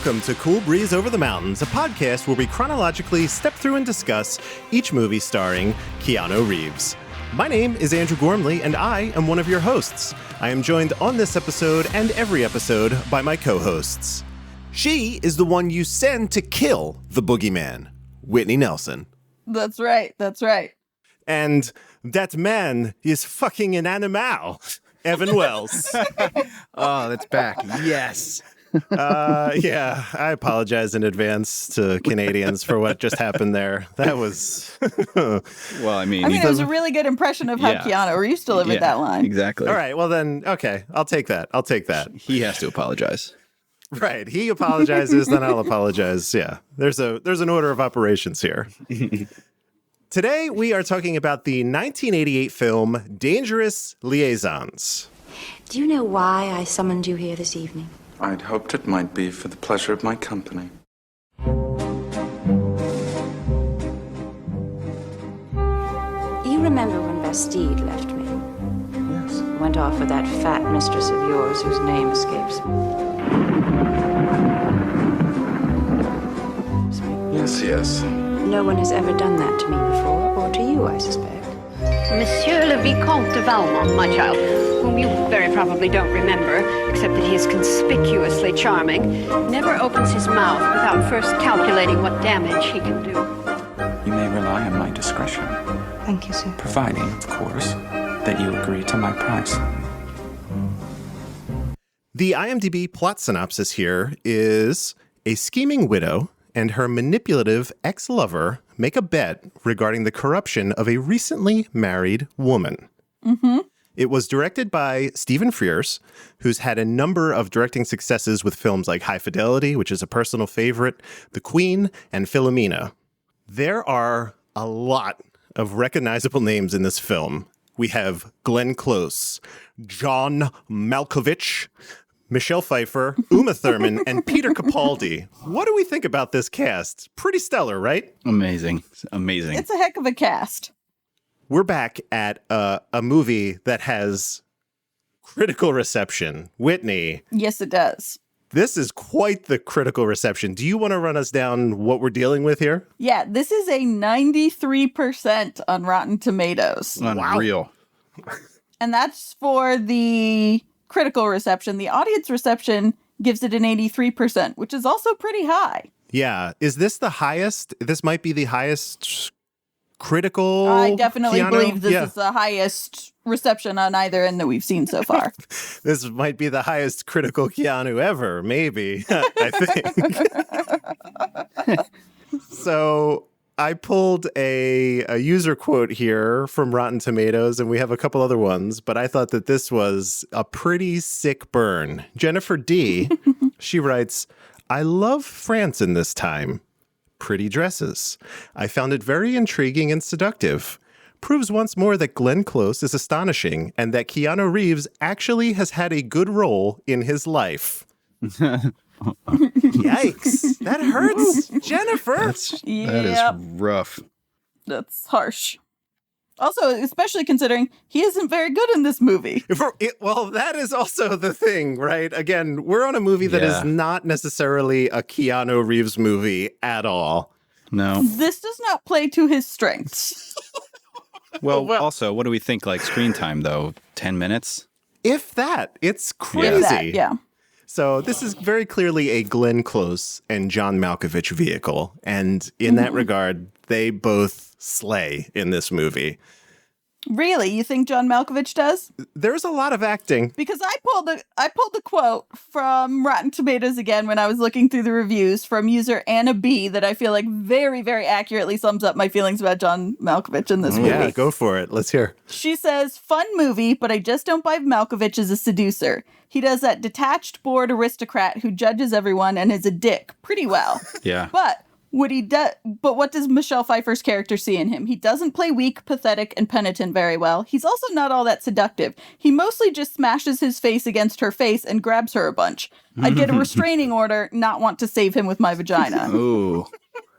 Welcome to Cool Breeze Over the Mountains, a podcast where we chronologically step through and discuss each movie starring Keanu Reeves. My name is Andrew Gormley, and I am one of your hosts. I am joined on this episode and every episode by my co-hosts. She is the one you send to kill the boogeyman, Whitney Nelson. That's right. And that man is fucking an animal, Evan Wells. Oh, that's back. Yes. Yeah, I apologize in advance to Canadians for what just happened there. That was... Well, I mean, it was a really good impression of how Keanu Reeves delivered that line. Exactly. All right, well then, okay, I'll take that. He has to apologize. Right, he apologizes, then I'll apologize. Yeah, there's an order of operations here. Today, we are talking about the 1988 film Dangerous Liaisons. Do you know why I summoned you here this evening? I'd hoped it might be for the pleasure of my company. You remember when Bastide left me? Yes. Went off with that fat mistress of yours whose name escapes me. Yes. No one has ever done that to me before, or to you, I suspect. Monsieur le Vicomte de Valmont, my child, whom you very probably don't remember, except that he is conspicuously charming, never opens his mouth without first calculating what damage he can do. You may rely on my discretion. Thank you, sir. Providing, of course, that you agree to my price. The IMDb plot synopsis here is a scheming widow and her manipulative ex-lover make a bet regarding the corruption of a recently married woman. Mm-hmm. It was directed by Stephen Frears, who's had a number of directing successes with films like High Fidelity, which is a personal favorite, The Queen, and Philomena. There are a lot of recognizable names in this film. We have Glenn Close, John Malkovich, Michelle Pfeiffer, Uma Thurman, and Peter Capaldi. What do we think about this cast? Pretty stellar, right? Amazing. It's a heck of a cast. We're back at a movie that has critical reception. Whitney. Yes, it does. This is quite the critical reception. Do you want to run us down what we're dealing with here? Yeah, this is a 93% on Rotten Tomatoes. Unreal. And that's for the critical reception. The audience reception gives it an 83%, which is also pretty high. Yeah. Is this the highest? This might be the highest critical. I definitely Keanu? believe this is the highest reception on either end that we've seen so far. This might be the highest critical Keanu ever, maybe, I think. So I pulled a user quote here from Rotten Tomatoes, and we have a couple other ones, but I thought that this was a pretty sick burn. Jennifer D., she writes, I love France in this time. Pretty dresses. I found it very intriguing and seductive. Proves once more that Glenn Close is astonishing and that Keanu Reeves actually has had a good role in his life. Yikes. That hurts, Jennifer. That is rough. That's harsh. Also, especially considering he isn't very good in this movie. Well, that is also the thing, right? Again, we're on a movie that is not necessarily a Keanu Reeves movie at all. No. This does not play to his strengths. Well, also, what do we think, like, screen time, though? 10 minutes? If that. It's crazy. Yeah. So this is very clearly a Glenn Close and John Malkovich vehicle. And in that regard, they both slay in this movie. Really? You think John Malkovich does? There's a lot of acting. Because I pulled the quote from Rotten Tomatoes again when I was looking through the reviews from user Anna B that I feel like very, very accurately sums up my feelings about John Malkovich in this movie. Yeah, go for it. Let's hear. She says, fun movie, but I just don't buy Malkovich as a seducer. He does that detached, bored aristocrat who judges everyone and is a dick pretty well. Yeah. But what does Michelle Pfeiffer's character see in him? He doesn't play weak, pathetic, and penitent very well. He's also not all that seductive. He mostly just smashes his face against her face and grabs her a bunch. I'd get a restraining order, not want to save him with my vagina. Ooh.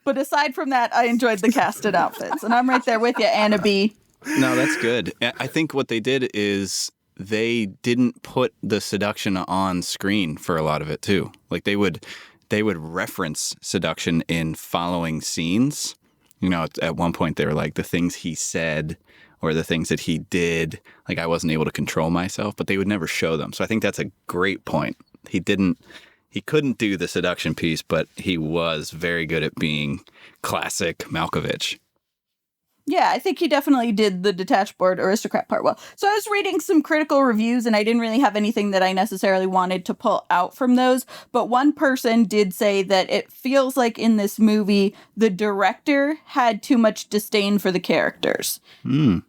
But aside from that, I enjoyed the cast and outfits. And I'm right there with you, Anna B. No, that's good. I think what they did is they didn't put the seduction on screen for a lot of it, too. Like, they would they would reference seduction in following scenes. You know, at one point they were like the things he said or the things that he did, like I wasn't able to control myself, but they would never show them. So I think that's a great point. He couldn't do the seduction piece, but he was very good at being classic Malkovich. Yeah, I think he definitely did the detached board aristocrat part well. So I was reading some critical reviews, and I didn't really have anything that I necessarily wanted to pull out from those. But one person did say that it feels like in this movie, the director had too much disdain for the characters.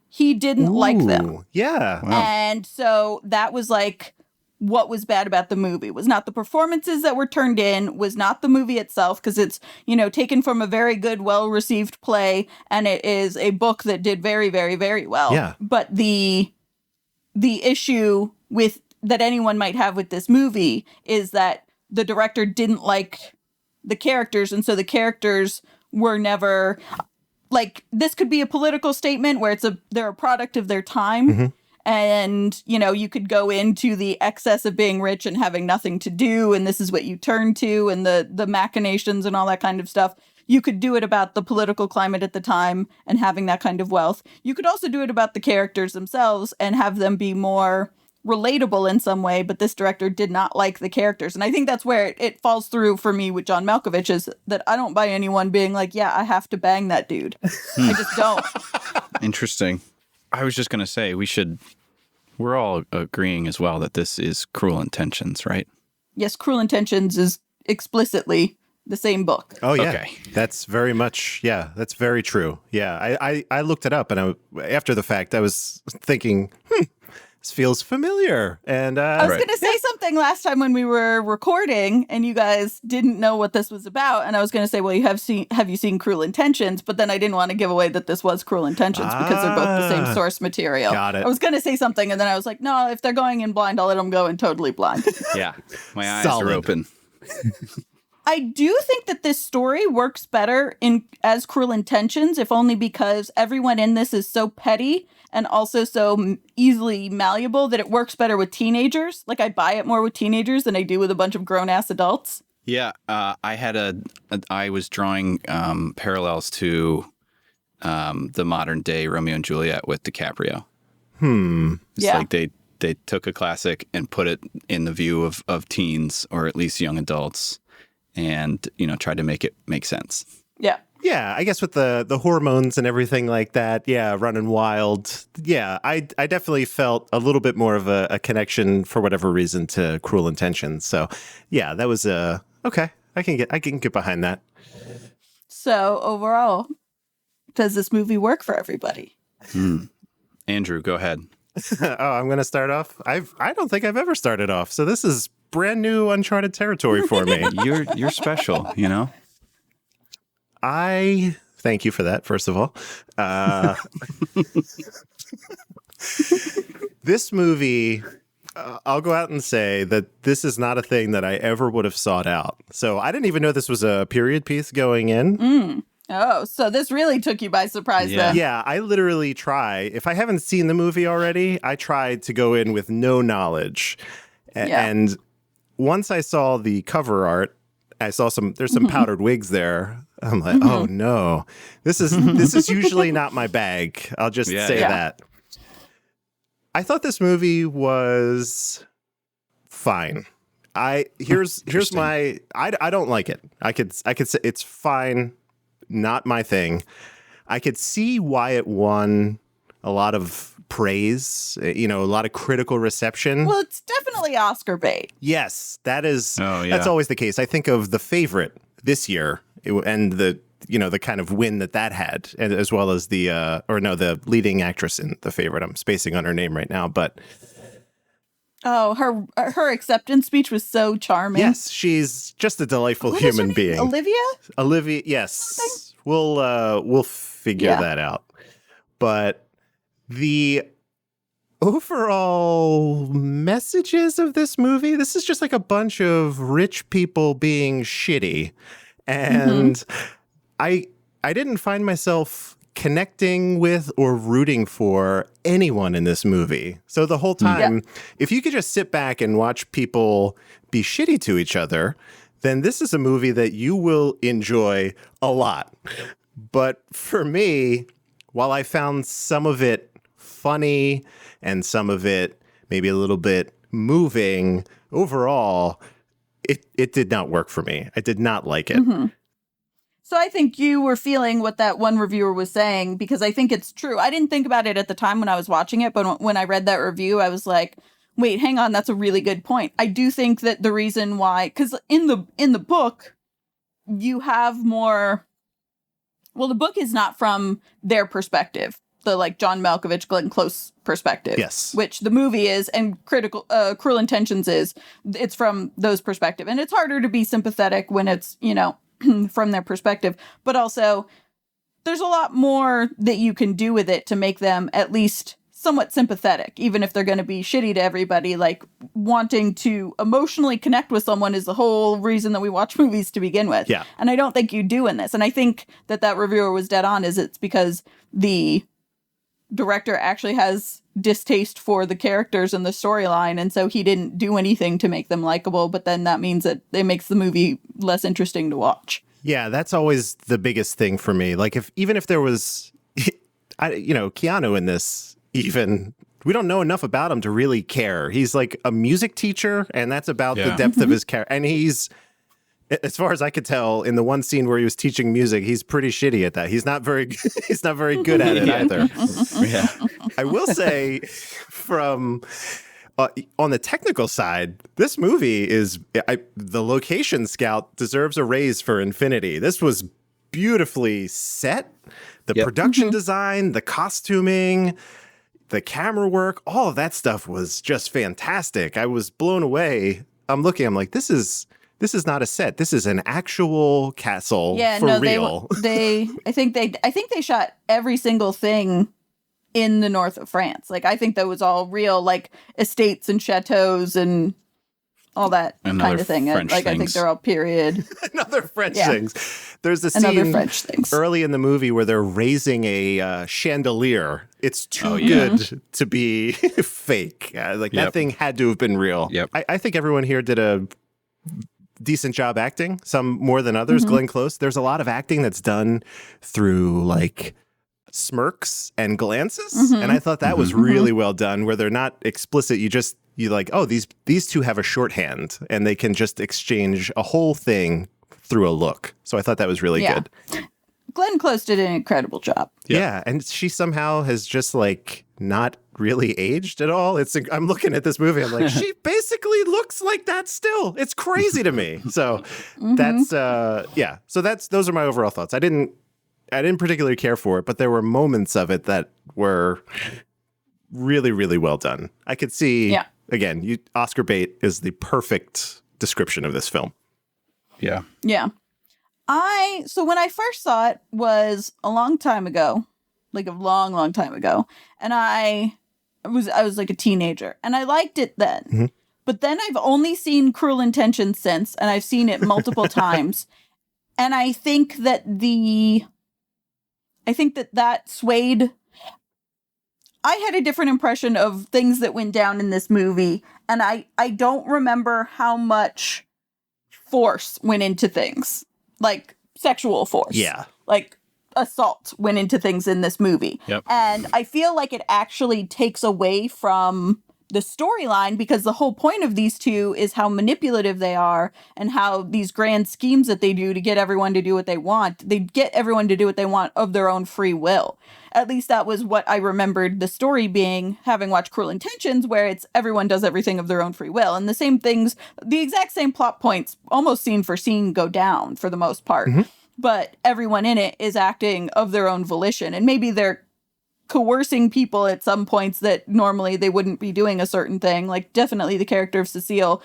He didn't like them. Yeah. Wow. And so that was like what was bad about the movie. Was not the performances that were turned in, was not the movie itself, because it's, you know, taken from a very good, well-received play, and it is a book that did very, very, very well. Yeah. But the issue with that anyone might have with this movie is that the director didn't like the characters, and so the characters were never like, this could be a political statement where they're a product of their time. And, you know, you could go into the excess of being rich and having nothing to do, and this is what you turn to, and the machinations and all that kind of stuff. You could do it about the political climate at the time and having that kind of wealth. You could also do it about the characters themselves and have them be more relatable in some way, but this director did not like the characters. And I think that's where it falls through for me with John Malkovich, is that I don't buy anyone being like, yeah, I have to bang that dude. I just don't. Interesting. I was just going to say we're all agreeing as well that this is Cruel Intentions, right? Yes, Cruel Intentions is explicitly the same book. Oh, yeah. Okay. That's very much, yeah, that's very true. Yeah, I looked it up, and after the fact, I was thinking, this feels familiar. And I was going to say something last time when we were recording, and you guys didn't know what this was about. And I was going to say, well, have you seen Cruel Intentions? But then I didn't want to give away that this was Cruel Intentions because they're both the same source material. Got it. I was going to say something, and then I was like, no, if they're going in blind, I'll let them go in totally blind. Yeah. My eyes Solid. are open. I do think that this story works better as Cruel Intentions, if only because everyone in this is so petty and also so easily malleable that it works better with teenagers. Like, I buy it more with teenagers than I do with a bunch of grown-ass adults. Yeah. I was drawing parallels to the modern day Romeo and Juliet with DiCaprio. It's like they took a classic and put it in the view of teens, or at least young adults, and, you know, tried to make it make sense. Yeah. yeah, I guess with the hormones and everything like that, yeah, running wild. Yeah, I definitely felt a little bit more of a connection for whatever reason to Cruel Intentions. So yeah, that was okay. I can get behind that. So overall, does this movie work for everybody? Andrew, go ahead. Oh, I'm going to start off. I don't think I've ever started off. So this is brand new uncharted territory for me. You're special, you know? I thank you for that, first of all. This movie, I'll go out and say that this is not a thing that I ever would have sought out. So I didn't even know this was a period piece going in. Oh, so this really took you by surprise then. Yeah, I literally try. If I haven't seen the movie already, I tried to go in with no knowledge. And once I saw the cover art, I saw there's some powdered wigs there. I'm like, oh no, this is usually not my bag. I'll just say that. I thought this movie was fine. Here's my I don't like it. I could say it's fine. Not my thing. I could see why it won a lot of praise, a lot of critical reception. Well, it's definitely Oscar bait. Yes, that is. Oh, yeah. That's always the case. I think of The Favorite this year and the kind of win that had, as well as the leading actress in The Favorite. I'm spacing on her name right now, but. Oh, her acceptance speech was so charming. Yes, she's just a delightful What is her human name? being. Olivia, yes. Something? We'll figure that out. But the overall messages of this movie, this is just like a bunch of rich people being shitty. And I didn't find myself connecting with or rooting for anyone in this movie. So the whole time, if you could just sit back and watch people be shitty to each other, then this is a movie that you will enjoy a lot. But for me, while I found some of it funny and some of it maybe a little bit moving, overall, it did not work for me. I did not like it. Mm-hmm. So I think you were feeling what that one reviewer was saying, because I think it's true. I didn't think about it at the time when I was watching it, but when I read that review, I was like, wait, hang on, that's a really good point. I do think that the reason why, because in the book, you have more, well, the book is not from their perspective, the like John Malkovich, Glenn Close perspective. Yes. Which the movie is, and Cruel Intentions is, it's from those perspective. And it's harder to be sympathetic when it's, you know, from their perspective, but also there's a lot more that you can do with it to make them at least somewhat sympathetic, even if they're going to be shitty to everybody. Like, wanting to emotionally connect with someone is the whole reason that we watch movies to begin with. Yeah. And I don't think you do in this. And I think that reviewer was dead on, is it's because the director actually has distaste for the characters and the storyline, and so he didn't do anything to make them likable, but then that means that it makes the movie less interesting to watch. Yeah, that's always the biggest thing for me. Like, even if there was, Keanu in this, even, we don't know enough about him to really care. He's like a music teacher, and that's about the depth of his character. And he's, as far as I could tell, in the one scene where he was teaching music, he's pretty shitty at that. He's not very good at it either. Yeah. I will say, from on the technical side, this movie is, the location scout deserves a raise for Infinity. This was beautifully set. The production design, the costuming, the camera work, all of that stuff was just fantastic. I was blown away. I'm like, this is not a set. This is an actual castle for real. I think they shot every single thing in the north of France. Like, I think that was all real, like estates and chateaus and all that kind of thing. French I think they're all period. Another French things. There's a Another scene French things. early in the movie where they're raising a chandelier. It's too good to be fake. That thing had to have been real. Yep. I think everyone here did a decent job acting, some more than others. Glenn Close, there's a lot of acting that's done through like smirks and glances, and I thought that was really well done, where they're not explicit. You like, oh, these two have a shorthand, and they can just exchange a whole thing through a look. So I thought that was really good. Glenn Close did an incredible job. Yeah, and she somehow has just like not really aged at all. I'm looking at this movie, I'm like, she basically looks like that still. It's crazy to me. So that's So those are my overall thoughts. I didn't particularly care for it, but there were moments of it that were really, really well done. I could see again, Oscar bait is the perfect description of this film. Yeah. Yeah. So when I first saw it was a long time ago, like a long, long time ago. And I was like a teenager, and I liked it then. But then I've only seen Cruel Intentions since, and I've seen it multiple times. And I think that that swayed. I had a different impression of things that went down in this movie, and I don't remember how much force went into things, like sexual force. Yeah. Like assault went into things in this movie. Yep. And I feel like it actually takes away from the storyline, because the whole point of these two is how manipulative they are, and how these grand schemes that they do to get everyone to do what they want, they get everyone to do what they want of their own free will. At least that was what I remembered the story being, having watched Cruel Intentions, where it's everyone does everything of their own free will. And the same things, the exact same plot points, almost scene for scene, go down for the most part. But everyone in it is acting of their own volition. And maybe they're coercing people at some points that normally they wouldn't be doing a certain thing. Like, definitely the character of Cecile,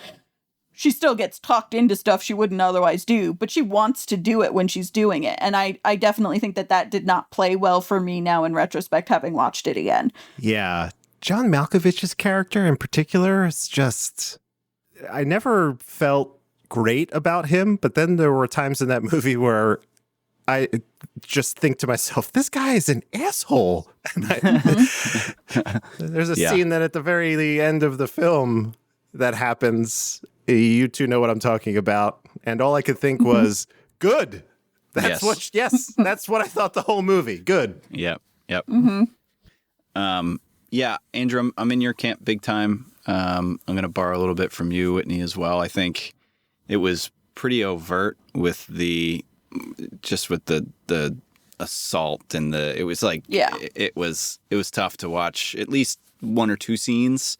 she still gets talked into stuff she wouldn't otherwise do, but she wants to do it when she's doing it. And I definitely think that did not play well for me now in retrospect, having watched it again. Yeah. John Malkovich's character in particular is just, I never felt great about him, but then there were times in that movie where I just think to myself, this guy is an asshole. And there's a scene that at the very end of the film that happens. You two know what I'm talking about. And all I could think was, good. Yes. That's what I thought the whole movie. Good. Yep. Yeah, Andrew, I'm in your camp big time. I'm going to borrow a little bit from you, Whitney, as well. I think it was pretty overt with the assault and it was like, it was tough to watch. At least one or two scenes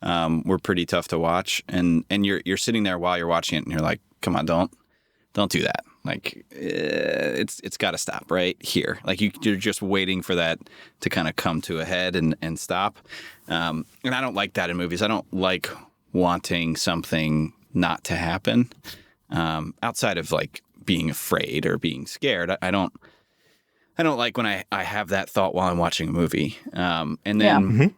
were pretty tough to watch. And you're sitting there while you're watching it and you're like, come on, don't do that. Like, it's got to stop right here. Like, you're just waiting for that to kind of come to a head and stop. And I don't like that in movies. I don't like wanting something not to happen. Outside of like being afraid or being scared, I don't like when I have that thought while I'm watching a movie. And then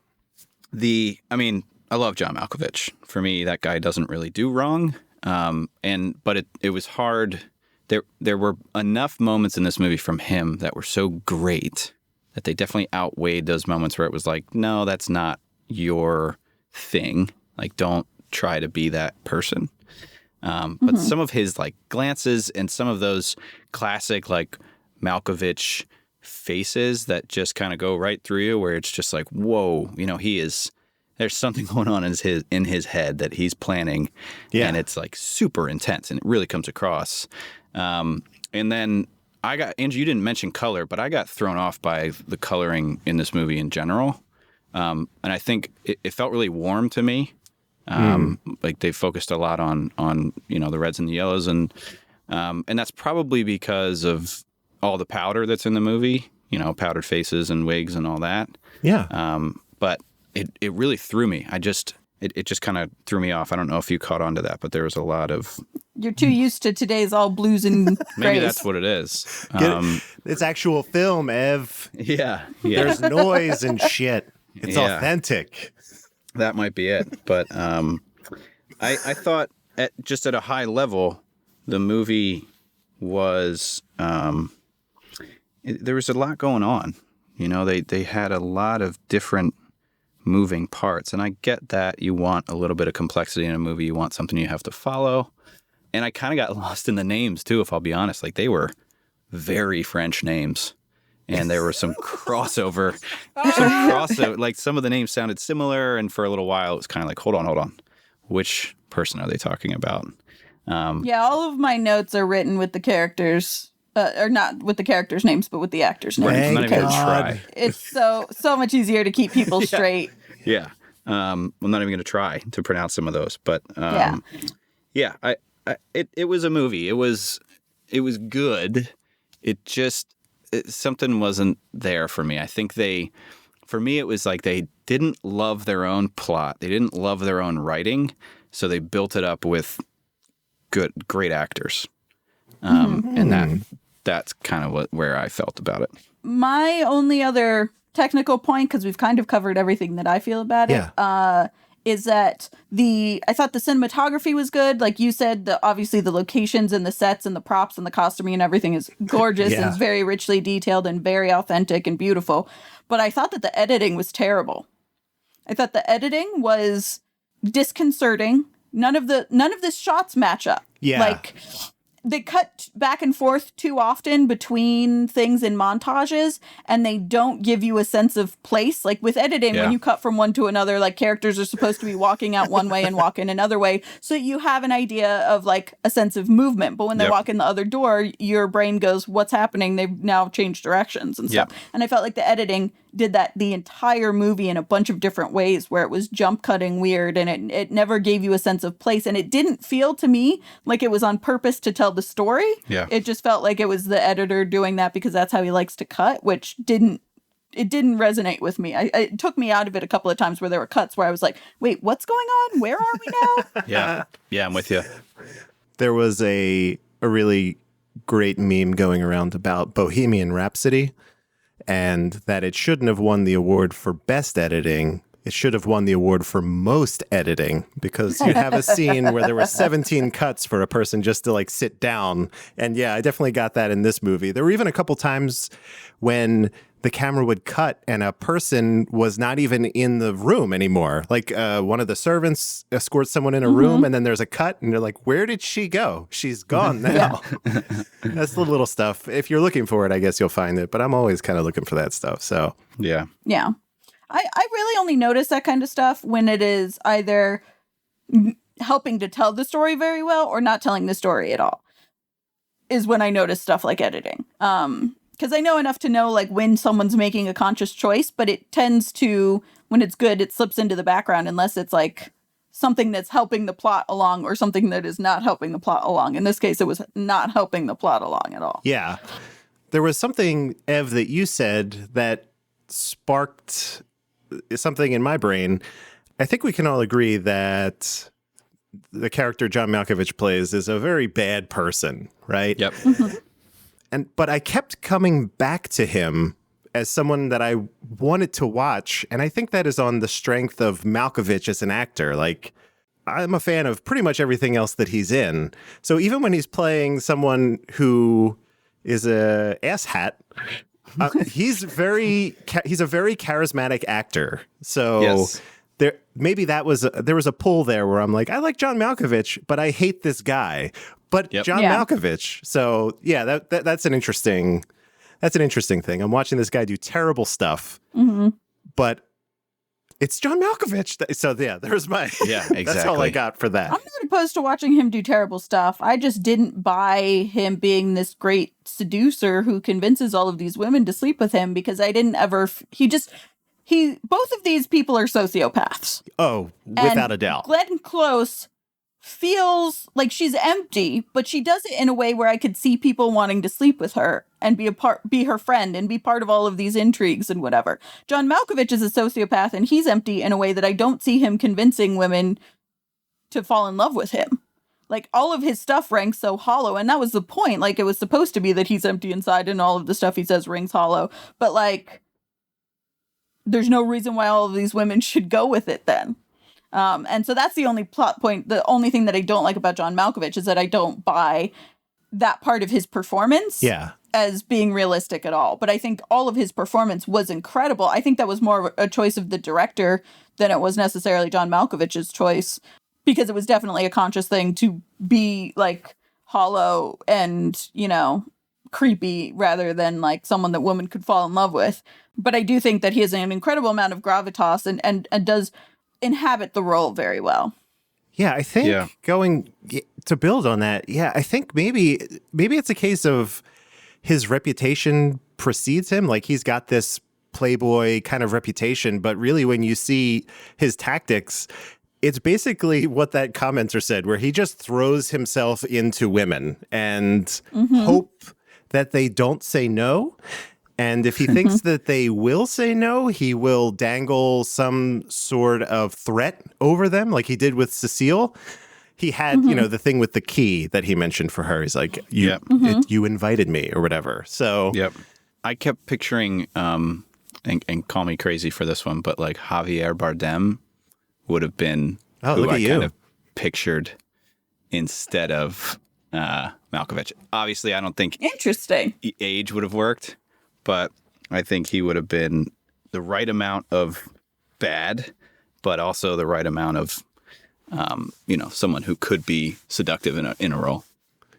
I love John Malkovich. For me, that guy doesn't really do wrong. But it was hard. There were enough moments in this movie from him that were so great that they definitely outweighed those moments where it was like, no, that's not your thing. Like, don't try to be that person. But some of his like glances and some of those classic like Malkovich faces that just kind of go right through you, where it's just like, whoa, there's something going on in his head that he's planning, and it's like super intense, and it really comes across. And then Andrew, you didn't mention color, but I got thrown off by the coloring in this movie in general. And I think it felt really warm to me. Like they focused a lot on the reds and the yellows, and that's probably because of all the powder that's in the movie, powdered faces and wigs and all that. Yeah. But it really threw me. It just kind of threw me off. I don't know if you caught on to that, but there was a lot of... You're too used to today's all blues and grays. Maybe that's what it is. It's actual film, Ev. Yeah. There's noise and shit. It's authentic. That might be it. But I thought at a high level, the movie was... there was a lot going on. They had a lot of different moving parts. And I get that you want a little bit of complexity in a movie. You want something you have to follow. And I kind of got lost in the names, too, if I'll be honest. Like, they were very French names. And there were some crossover. Like, some of the names sounded similar. And for a little while, it was kind of like, hold on. Which person are they talking about? All of my notes are written with the characters. Or not with the characters' names, but with the actors' names. I'm not even going to try. It's so much easier to keep people straight. Yeah. I'm not even going to try to pronounce some of those. But it was a movie. It was good. It just something wasn't there for me. I think for me, it was like they didn't love their own plot. They didn't love their own writing, so they built it up with great actors. And that's kind of where I felt about it. My only other technical point, because we've kind of covered everything that I feel about it, is that I thought the cinematography was good. Like you said, obviously the locations and the sets and the props and the costuming and everything is gorgeous and very richly detailed and very authentic and beautiful. But I thought that the editing was terrible. I thought the editing was disconcerting. None of the shots match up. Yeah. Like, they cut back and forth too often between things in montages, and they don't give you a sense of place. Like with editing, when you cut from one to another, like characters are supposed to be walking out one way and walk in another way, so you have an idea of like a sense of movement. But when they walk in the other door, your brain goes, what's happening? They've now changed directions and stuff. And I felt like the editing did that the entire movie in a bunch of different ways, where it was jump cutting weird, and it never gave you a sense of place. And it didn't feel to me like it was on purpose to tell the story. Yeah. It just felt like it was the editor doing that because that's how he likes to cut, which didn't resonate with me. It took me out of it a couple of times where there were cuts where I was like, wait, what's going on? Where are we now? Yeah, I'm with you. There was a really great meme going around about Bohemian Rhapsody, and that it shouldn't have won the award for best editing. It should have won the award for most editing, because you have a scene where there were 17 cuts for a person just to like sit down. And yeah, I definitely got that in this movie. There were even a couple times when the camera would cut and a person was not even in the room anymore. Like one of the servants escorts someone in a room and then there's a cut and they're like, where did she go? She's gone now. That's the little stuff. If you're looking for it, I guess you'll find it. But I'm always kind of looking for that stuff. So Yeah. Yeah. I really only notice that kind of stuff when it is either helping to tell the story very well or not telling the story at all, is when I notice stuff like editing. Because I know enough to know like when someone's making a conscious choice, but it tends to, when it's good, it slips into the background unless it's like something that's helping the plot along or something that is not helping the plot along. In this case, it was not helping the plot along at all. yeah, there was something, Ev, that you said that sparked something in my brain. I think we can all agree that the character John Malkovich plays is a very bad person, right? Yep. But I kept coming back to him as someone that I wanted to watch. And I think that is on the strength of Malkovich as an actor. Like, I'm a fan of pretty much everything else that he's in. So even when he's playing someone who is a asshat, he's a very charismatic actor. So Yes. there was a pull there where I'm like, I like John Malkovich, but I hate this guy. But John Malkovich. So yeah, that's an interesting thing. I'm watching this guy do terrible stuff, but it's John Malkovich. So yeah, there's my exactly. That's all I got for that. I'm not opposed to watching him do terrible stuff. I just didn't buy him being this great seducer who convinces all of these women to sleep with him because I didn't ever. Both of these people are sociopaths. Oh, without And a doubt. Glenn Close feels like she's empty, but she does it in a way where I could see people wanting to sleep with her and be her friend and be part of all of these intrigues and whatever. John Malkovich is a sociopath and he's empty in a way that I don't see him convincing women to fall in love with him. Like, all of his stuff ranks so hollow, and that was the point. Like, it was supposed to be that he's empty inside and all of the stuff he says rings hollow. But, like, there's no reason why all of these women should go with it then. And so that's the only plot point. The only thing that I don't like about John Malkovich is that I don't buy that part of his performance as being realistic at all. But I think all of his performance was incredible. I think that was more a choice of the director than it was necessarily John Malkovich's choice, because it was definitely a conscious thing to be like hollow and, you know, creepy rather than like someone that women could fall in love with. But I do think that he has an incredible amount of gravitas and does inhabit the role very well. Yeah, I think going to build on that, I think maybe it's a case of his reputation precedes him. Like, he's got this playboy kind of reputation, but really when you see his tactics, it's basically what that commenter said, where he just throws himself into women and hope that they don't say no. And if he thinks that they will say no, he will dangle some sort of threat over them, like he did with Cecile. He had, you know, the thing with the key that he mentioned for her. He's like, you invited me or whatever. So I kept picturing, and call me crazy for this one, but like Javier Bardem would have been who I kind of pictured instead of Malkovich. Obviously, I don't think age would have worked. But I think he would have been the right amount of bad, but also the right amount of, you know, someone who could be seductive in a role.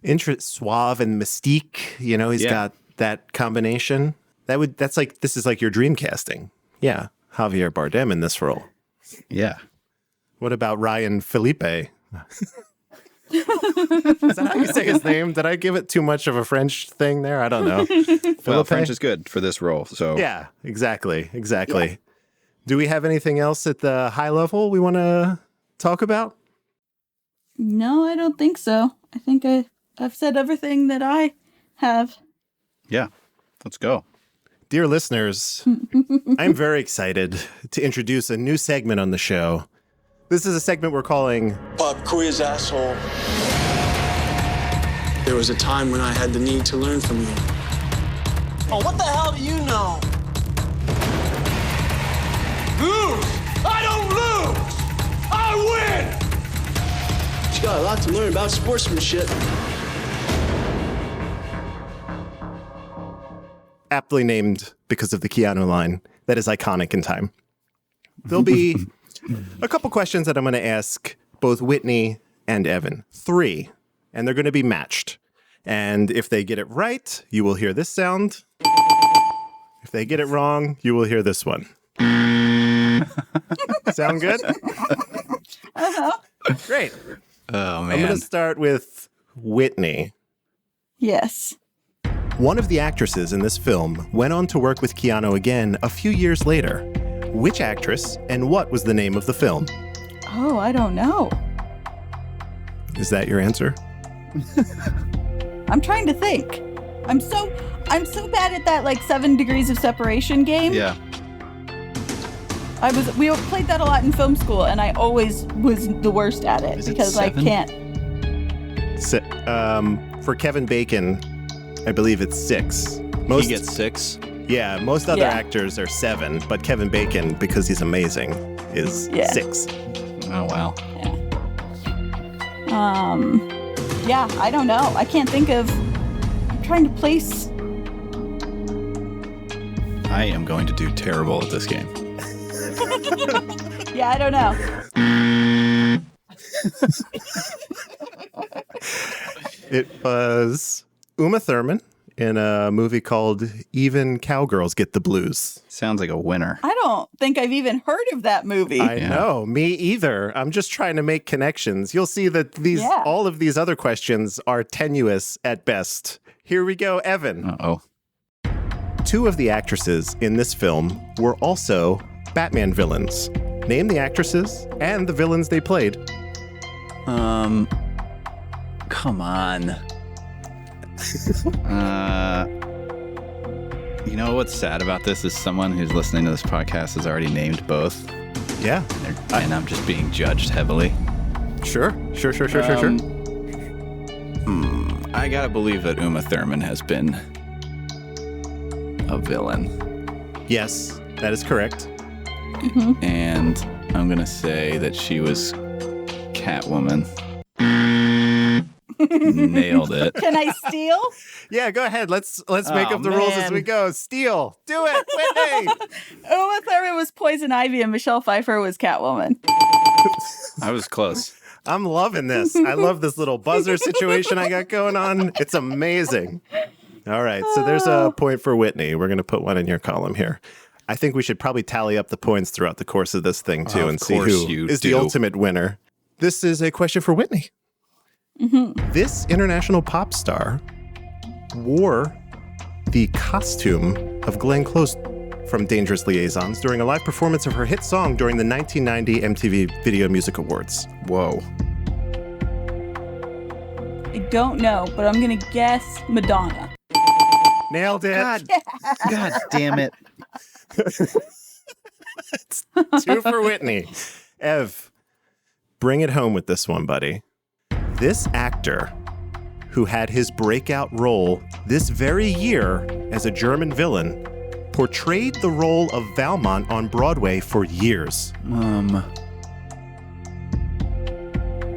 Suave and mystique, you know, he's got that combination. This is like your dream casting. Yeah, Javier Bardem in this role. Yeah. What about Ryan Felipe? Is that how you say his name? Did I give it too much of a French thing there? I don't know. Well, French is good for this role. So yeah, exactly. Yeah. Do we have anything else at the high level we want to talk about? No, I don't think so. I think I've said everything that I have. Yeah, let's go. Dear listeners, I'm very excited to introduce a new segment on the show. This is a segment we're calling Pop Quiz Asshole. There was a time when I had the need to learn from you. Oh, what the hell do you know? Lose! I don't lose! I win! You got a lot to learn about sportsmanship. aptly named because of the Keanu line that is iconic in time. There'll be a couple questions that I'm going to ask both Whitney and Evan. 3, and they're going to be matched. And if they get it right, you will hear this sound. If they get it wrong, you will hear this one. Sound good? Great. Oh, man. I'm going to start with Whitney. Yes. One of the actresses in this film went on to work with Keanu again a few years later. Which actress and what was the name of the film? Oh, I don't know. Is that your answer? I'm trying to think. I'm so bad at that like 7 degrees of separation game. Yeah. We played that a lot in film school, and I always was the worst at it Is it because I 7? can't. For Kevin Bacon, I believe it's 6. He gets 6. Yeah, most other Yeah. actors are 7, but Kevin Bacon, because he's amazing, is 6. Oh, wow. Yeah, I don't know. I can't think of. I'm trying to place. I am going to do terrible at this game. Yeah, I don't know. It was Uma Thurman in a movie called Even Cowgirls Get the Blues. Sounds like a winner. I don't think I've even heard of that movie. I know, me either. I'm just trying to make connections. You'll see that all of these other questions are tenuous at best. Here we go, Evan. Uh-oh. 2 of the actresses in this film were also Batman villains. Name the actresses and the villains they played. Come on. You know what's sad about this is someone who's listening to this podcast has already named both. Yeah. And I'm just being judged heavily. Sure. I gotta believe that Uma Thurman has been a villain. Yes, that is correct. And I'm gonna say that she was Catwoman. Nailed it. Can I steal? Yeah, go ahead. Let's make up the rules as we go. Steal. Do it, Whitney. Uma Thurman was Poison Ivy and Michelle Pfeiffer was Catwoman. I was close. I'm loving this. I love this little buzzer situation I got going on. It's amazing. All right, so there's a point for Whitney. We're going to put one in your column here. I think we should probably tally up the points throughout the course of this thing, too, and see who is the ultimate winner. This is a question for Whitney. This international pop star wore the costume of Glenn Close from Dangerous Liaisons during a live performance of her hit song during the 1990 MTV Video Music Awards. Whoa. I don't know, but I'm going to guess Madonna. Nailed it. God damn it. It's 2 for Whitney. Ev, bring it home with this one, buddy. This actor, who had his breakout role this very year as a German villain, portrayed the role of Valmont on Broadway for years.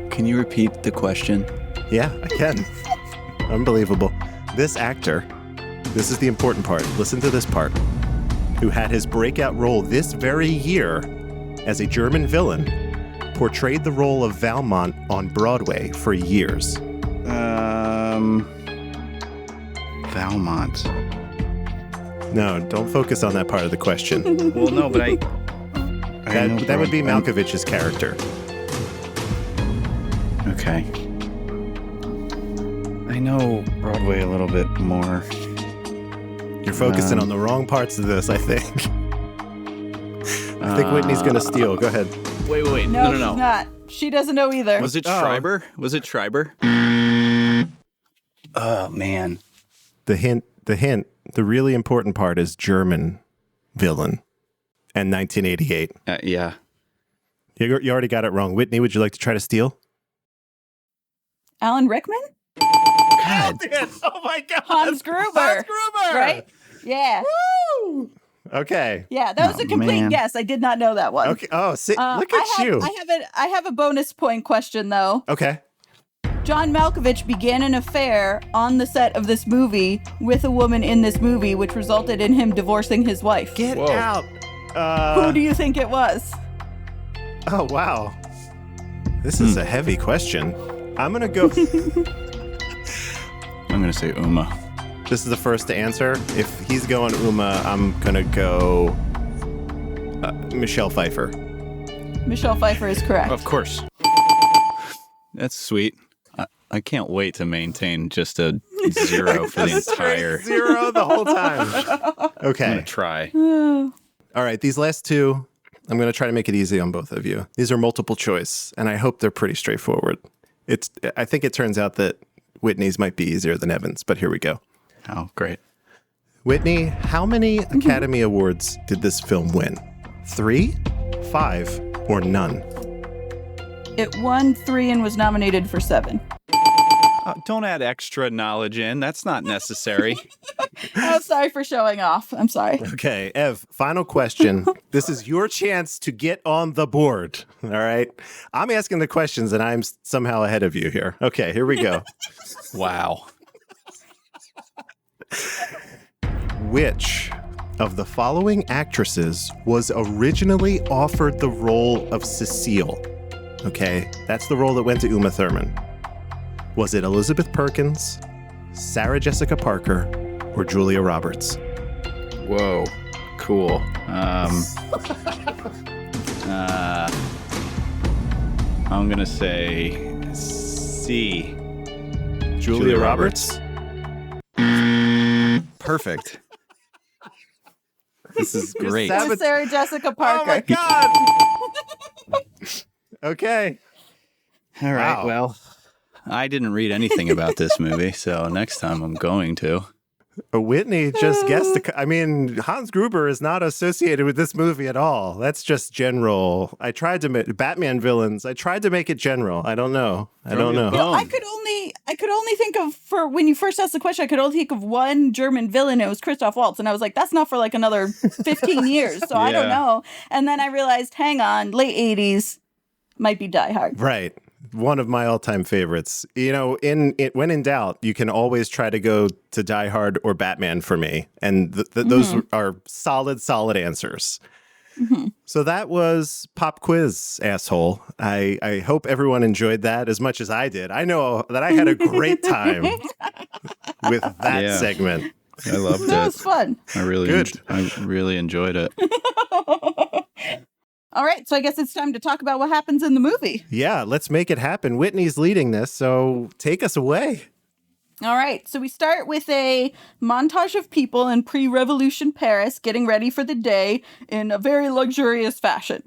Can you repeat the question? Yeah, I can. Unbelievable. This actor, this is the important part. Listen to this part. Who had his breakout role this very year as a German villain, portrayed the role of Valmont on Broadway for years. Valmont. No, don't focus on that part of the question. Well, no, but That would be Malkovich's character. Okay. I know Broadway a little bit more. You're focusing on the wrong parts of this, I think. I think Whitney's going to steal. Go ahead. Wait. No, No. she's not. She doesn't know either. Was it Schreiber? Was it Schreiber? Oh, man. The hint, the really important part is German villain and 1988. Yeah. You already got it wrong. Whitney, would you like to try to steal? Alan Rickman? God. Oh my God. Hans Gruber. Right? Yeah. Woo! Okay. Yeah, that was a complete man. guess. I did not know that one. Okay. Oh, look at you. I have a bonus point question though. Okay. John Malkovich began an affair on the set of this movie with a woman in this movie, which resulted in him divorcing his wife. Get Whoa. out. Who do you think it was? Oh, wow. This is a heavy question. I'm going to go. I'm going to say Uma. This is the first to answer. If he's going Uma, I'm going to go Michelle Pfeiffer. Michelle Pfeiffer is correct. Of course. That's sweet. I can't wait to maintain just a 0 for the entire. 0 the whole time. I'm Okay. going to try. All right. These last two, I'm going to try to make it easy on both of you. These are multiple choice, and I hope they're pretty straightforward. I think it turns out that Whitney's might be easier than Evan's, but here we go. Oh, great. Whitney, how many Academy Awards did this film win? 3, 5, or none? It won 3 and was nominated for 7. Don't add extra knowledge in. That's not necessary. Oh, sorry for showing off. I'm sorry. Okay, Ev, final question. This is your chance to get on the board. All right. I'm asking the questions and I'm somehow ahead of you here. Okay, here we go. Wow. Which of the following actresses was originally offered the role of Cecile? Okay, that's the role that went to Uma Thurman. Was it Elizabeth Perkins, Sarah Jessica Parker, or Julia Roberts? Whoa. Cool. I'm going to say C. Julia Roberts? Perfect. This is great. You're It was Sarah Jessica Parker. Oh my God! Okay. All right. Wow. Well, I didn't read anything about this movie, so next time I'm going to. Whitney just guessed. Hans Gruber is not associated with this movie at all. That's just general. I tried to make Batman villains. I tried to make it general. I don't know. You know, I could only think of, for when you first asked the question, I could only think of one German villain. It was Christoph Waltz, and I was like, that's not for like another 15 years. So I don't know. And then I realized, hang on, late 80s might be Die Hard. Right. One of my all-time favorites. You know, when in doubt, you can always try to go to Die Hard or Batman for me, and those are solid answers. Mm-hmm. So that was Pop Quiz, asshole. I hope everyone enjoyed that as much as I did. I know that I had a great time with that segment. I loved it. That was fun. I really enjoyed it. All right, so I guess it's time to talk about what happens in the movie. Yeah, let's make it happen. Whitney's leading this, so take us away. All right, so we start with a montage of people in pre-revolution Paris getting ready for the day in a very luxurious fashion.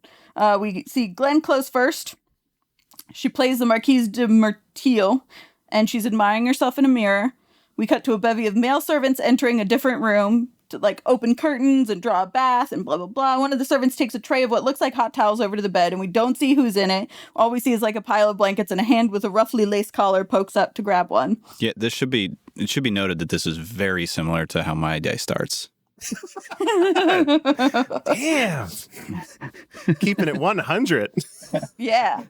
We see Glenn Close first. She plays the Marquise de Merteuil, and she's admiring herself in a mirror. We cut to a bevy of male servants entering a different room to like open curtains and draw a bath and blah, blah, blah. One of the servants takes a tray of what looks like hot towels over to the bed, and we don't see who's in it. All we see is like a pile of blankets, and a hand with a roughly laced collar pokes up to grab one. Yeah, it should be noted that this is very similar to how my day starts. Damn. Keeping it 100. Yeah.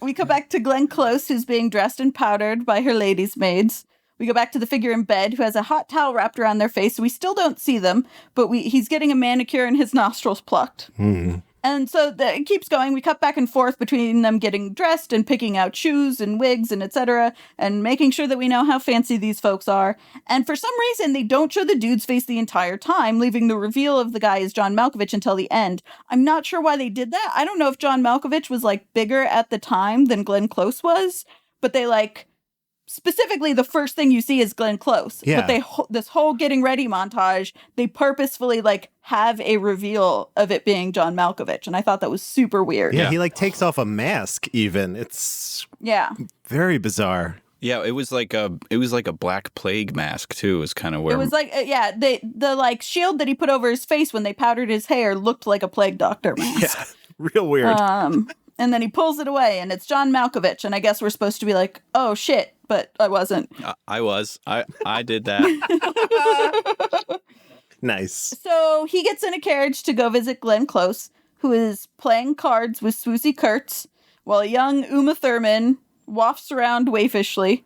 We go back to Glenn Close, who's being dressed and powdered by her ladies' maids. We go back to the figure in bed who has a hot towel wrapped around their face. So we still don't see them, but he's getting a manicure and his nostrils plucked. Mm-hmm. And so it keeps going. We cut back and forth between them getting dressed and picking out shoes and wigs and etc. and making sure that we know how fancy these folks are. And for some reason, they don't show the dude's face the entire time, leaving the reveal of the guy as John Malkovich until the end. I'm not sure why they did that. I don't know if John Malkovich was like bigger at the time than Glenn Close was, but they like... Specifically, the first thing you see is Glenn Close. Yeah. But this whole getting ready montage, they purposefully like have a reveal of it being John Malkovich, and I thought that was super weird. Yeah, he like takes off a mask even. It's very bizarre. Yeah, it was like a Black Plague mask too. Was kind of where it was like the like shield that he put over his face when they powdered his hair looked like a plague doctor mask. Yeah, real weird. And then he pulls it away, and it's John Malkovich, and I guess we're supposed to be like, oh shit, but I wasn't. I was. I did that. Nice. So he gets in a carriage to go visit Glenn Close, who is playing cards with Swoosie Kurtz, while a young Uma Thurman wafts around waifishly.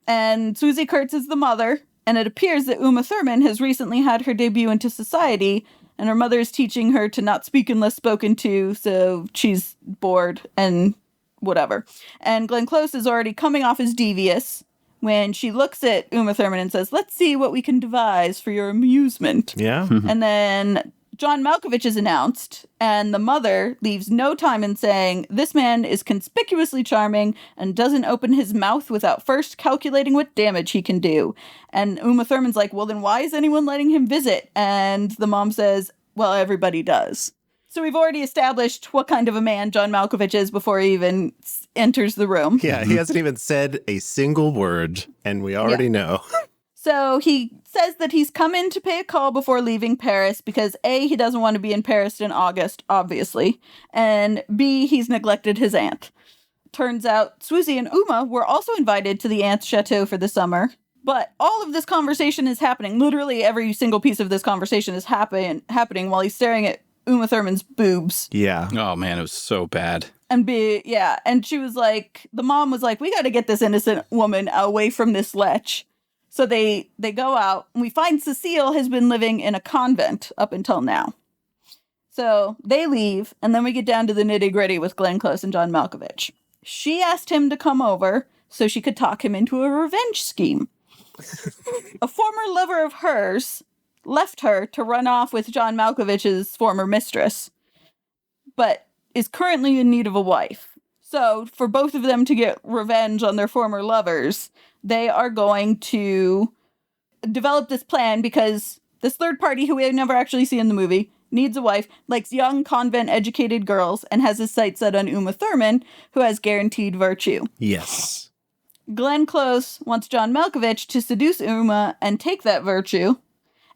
And Susie Kurtz is the mother. And it appears that Uma Thurman has recently had her debut into society, and her mother is teaching her to not speak unless spoken to, so she's bored and whatever. And Glenn Close is already coming off as devious when she looks at Uma Thurman and says, let's see what we can devise for your amusement. Yeah. And then John Malkovich is announced, and the mother leaves no time in saying, this man is conspicuously charming and doesn't open his mouth without first calculating what damage he can do. And Uma Thurman's like, well, then why is anyone letting him visit? And the mom says, well, everybody does. So we've already established what kind of a man John Malkovich is before he even enters the room. Yeah, he hasn't even said a single word, and we already know. So he says that he's come in to pay a call before leaving Paris because A, he doesn't want to be in Paris in August, obviously, and B, he's neglected his aunt. Turns out Susie and Uma were also invited to the aunt's chateau for the summer, but all of this conversation is happening. Literally every single piece of this conversation is happening while he's staring at Uma Thurman's boobs. Yeah. Oh, man, it was so bad. And she was like, the mom was like, we got to get this innocent woman away from this lech. So they go out, and we find Cecile has been living in a convent up until now. So they leave, and then we get down to the nitty-gritty with Glenn Close and John Malkovich. She asked him to come over so she could talk him into a revenge scheme. A former lover of hers left her to run off with John Malkovich's former mistress, but is currently in need of a wife. So for both of them to get revenge on their former lovers, they are going to develop this plan because this third party, who we never actually see in the movie, needs a wife, likes young convent-educated girls, and has his sights set on Uma Thurman, who has guaranteed virtue. Yes. Glenn Close wants John Malkovich to seduce Uma and take that virtue,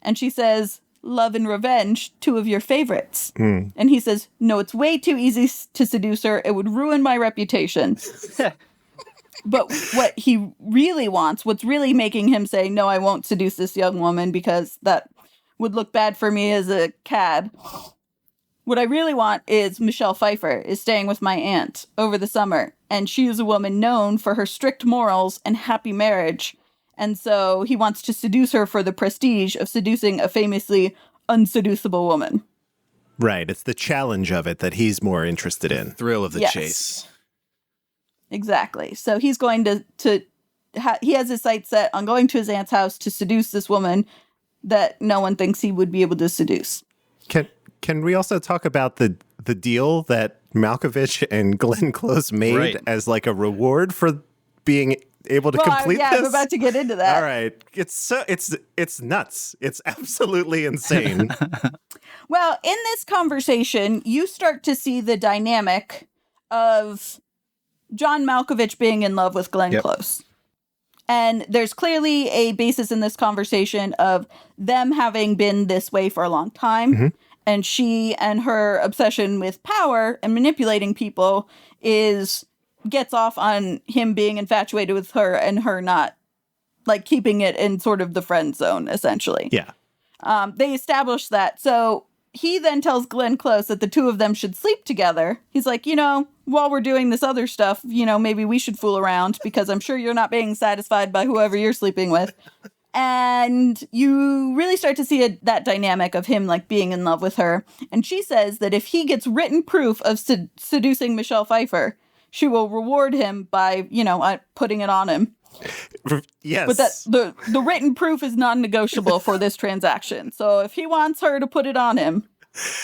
and she says, love and revenge, two of your favorites. And he says, no, it's way too easy to seduce her. It would ruin my reputation. But what he really wants, what's really making him say, no, I won't seduce this young woman because that would look bad for me as a cad. What I really want is Michelle Pfeiffer is staying with my aunt over the summer. And she is a woman known for her strict morals and happy marriage. And so he wants to seduce her for the prestige of seducing a famously unseducible woman. Right. It's the challenge of it that he's more interested in. Thrill of the Yes. chase. Exactly. So he's going he has his sights set on going to his aunt's house to seduce this woman that no one thinks he would be able to seduce. Can we also talk about the deal that Malkovich and Glenn Close made as like a reward for being able to complete this? I'm about to get into that. All right. It's nuts. It's absolutely insane. Well, in this conversation, you start to see the dynamic of John Malkovich being in love with Glenn Close. And there's clearly a basis in this conversation of them having been this way for a long time. Mm-hmm. And she and her obsession with power and manipulating people gets off on him being infatuated with her and her not, like, keeping it in sort of the friend zone, essentially. Yeah. They established that. So he then tells Glenn Close that the two of them should sleep together. He's like, while we're doing this other stuff, maybe we should fool around because I'm sure you're not being satisfied by whoever you're sleeping with. And you really start to see that dynamic of him, like, being in love with her. And she says that if he gets written proof of seducing Michelle Pfeiffer, she will reward him by, putting it on him. Yes. But that the written proof is non-negotiable for this transaction. So if he wants her to put it on him,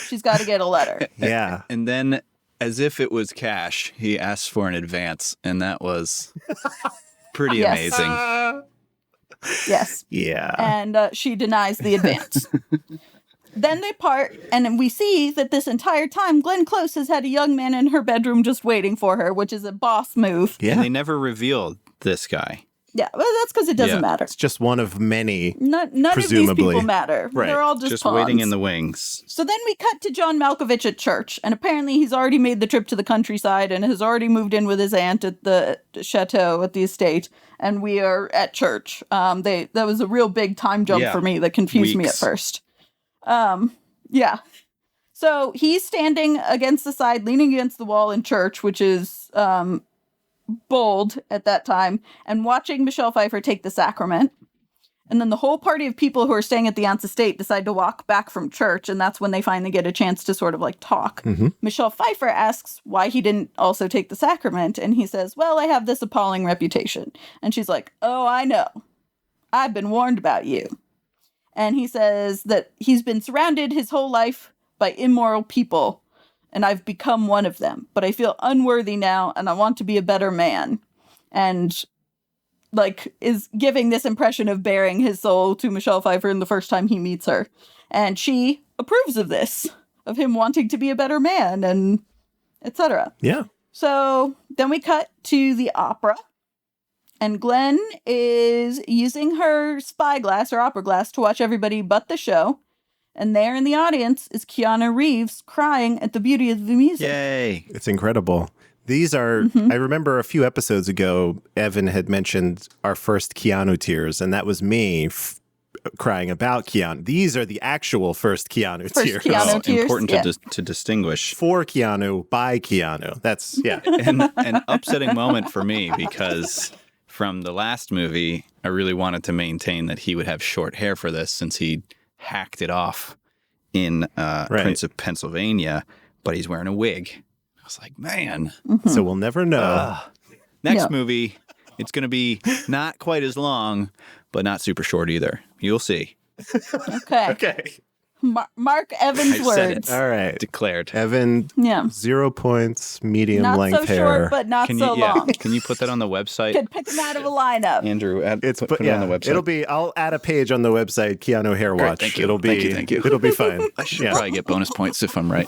she's got to get a letter. Yeah. And then, as if it was cash, he asked for an advance, and that was pretty amazing. Yes. Yeah. And she denies the advance. Then they part, and we see that this entire time, Glenn Close has had a young man in her bedroom just waiting for her, which is a boss move. Yeah. And they never revealed this guy. Yeah, well, that's because it doesn't matter. It's just one of many. None of these people matter. Right. They're all just pawns. Waiting in the wings. So then we cut to John Malkovich at church, and apparently he's already made the trip to the countryside and has already moved in with his aunt at the chateau at the estate, and we are at church. That was a real big time jump for me that confused me at first. Yeah. So he's standing against the side, leaning against the wall in church, which is bold at that time and watching Michelle Pfeiffer take the sacrament. And then the whole party of people who are staying at the aunt's estate decide to walk back from church, and that's when they finally get a chance to sort of like talk. Michelle Pfeiffer asks why he didn't also take the sacrament, and he says, well, I have this appalling reputation. And she's like, oh, I know. I've been warned about you. And he says that he's been surrounded his whole life by immoral people, and I've become one of them. But I feel unworthy now, and I want to be a better man. And like is giving this impression of bearing his soul to Michelle Pfeiffer in the first time he meets her. And she approves of this, of him wanting to be a better man and etc. Yeah. So then we cut to the opera. And Glenn is using her spyglass or opera glass to watch everybody but the show. And there in the audience is Keanu Reeves crying at the beauty of the music. Yay. It's incredible. These are, I remember a few episodes ago, Evan had mentioned our first Keanu tears, and that was me crying about Keanu. These are the actual first Keanu tears. Keanu tears, Important yeah. to distinguish. For Keanu, by Keanu. That's, yeah. And an upsetting moment for me because from the last movie, I really wanted to maintain that he would have short hair for this since he hacked it off in Prince of Pennsylvania, but he's wearing a wig. I was like, man. So we'll never know. Next movie, it's going to be not quite as long, but not super short either. You'll see. Okay. Okay. Mark Evans' I said words. it. All right. Declared. Evan, Yeah. 0 points, medium Not length so hair. short, but not so long. Can you put that on the website? Could pick him out of a lineup. Andrew, put it yeah, on the website. It'll be, I'll add a page on the website, Keanu Hair Watch. thank you. It'll be, Thank you. It'll be fine. I should probably get bonus points if I'm right.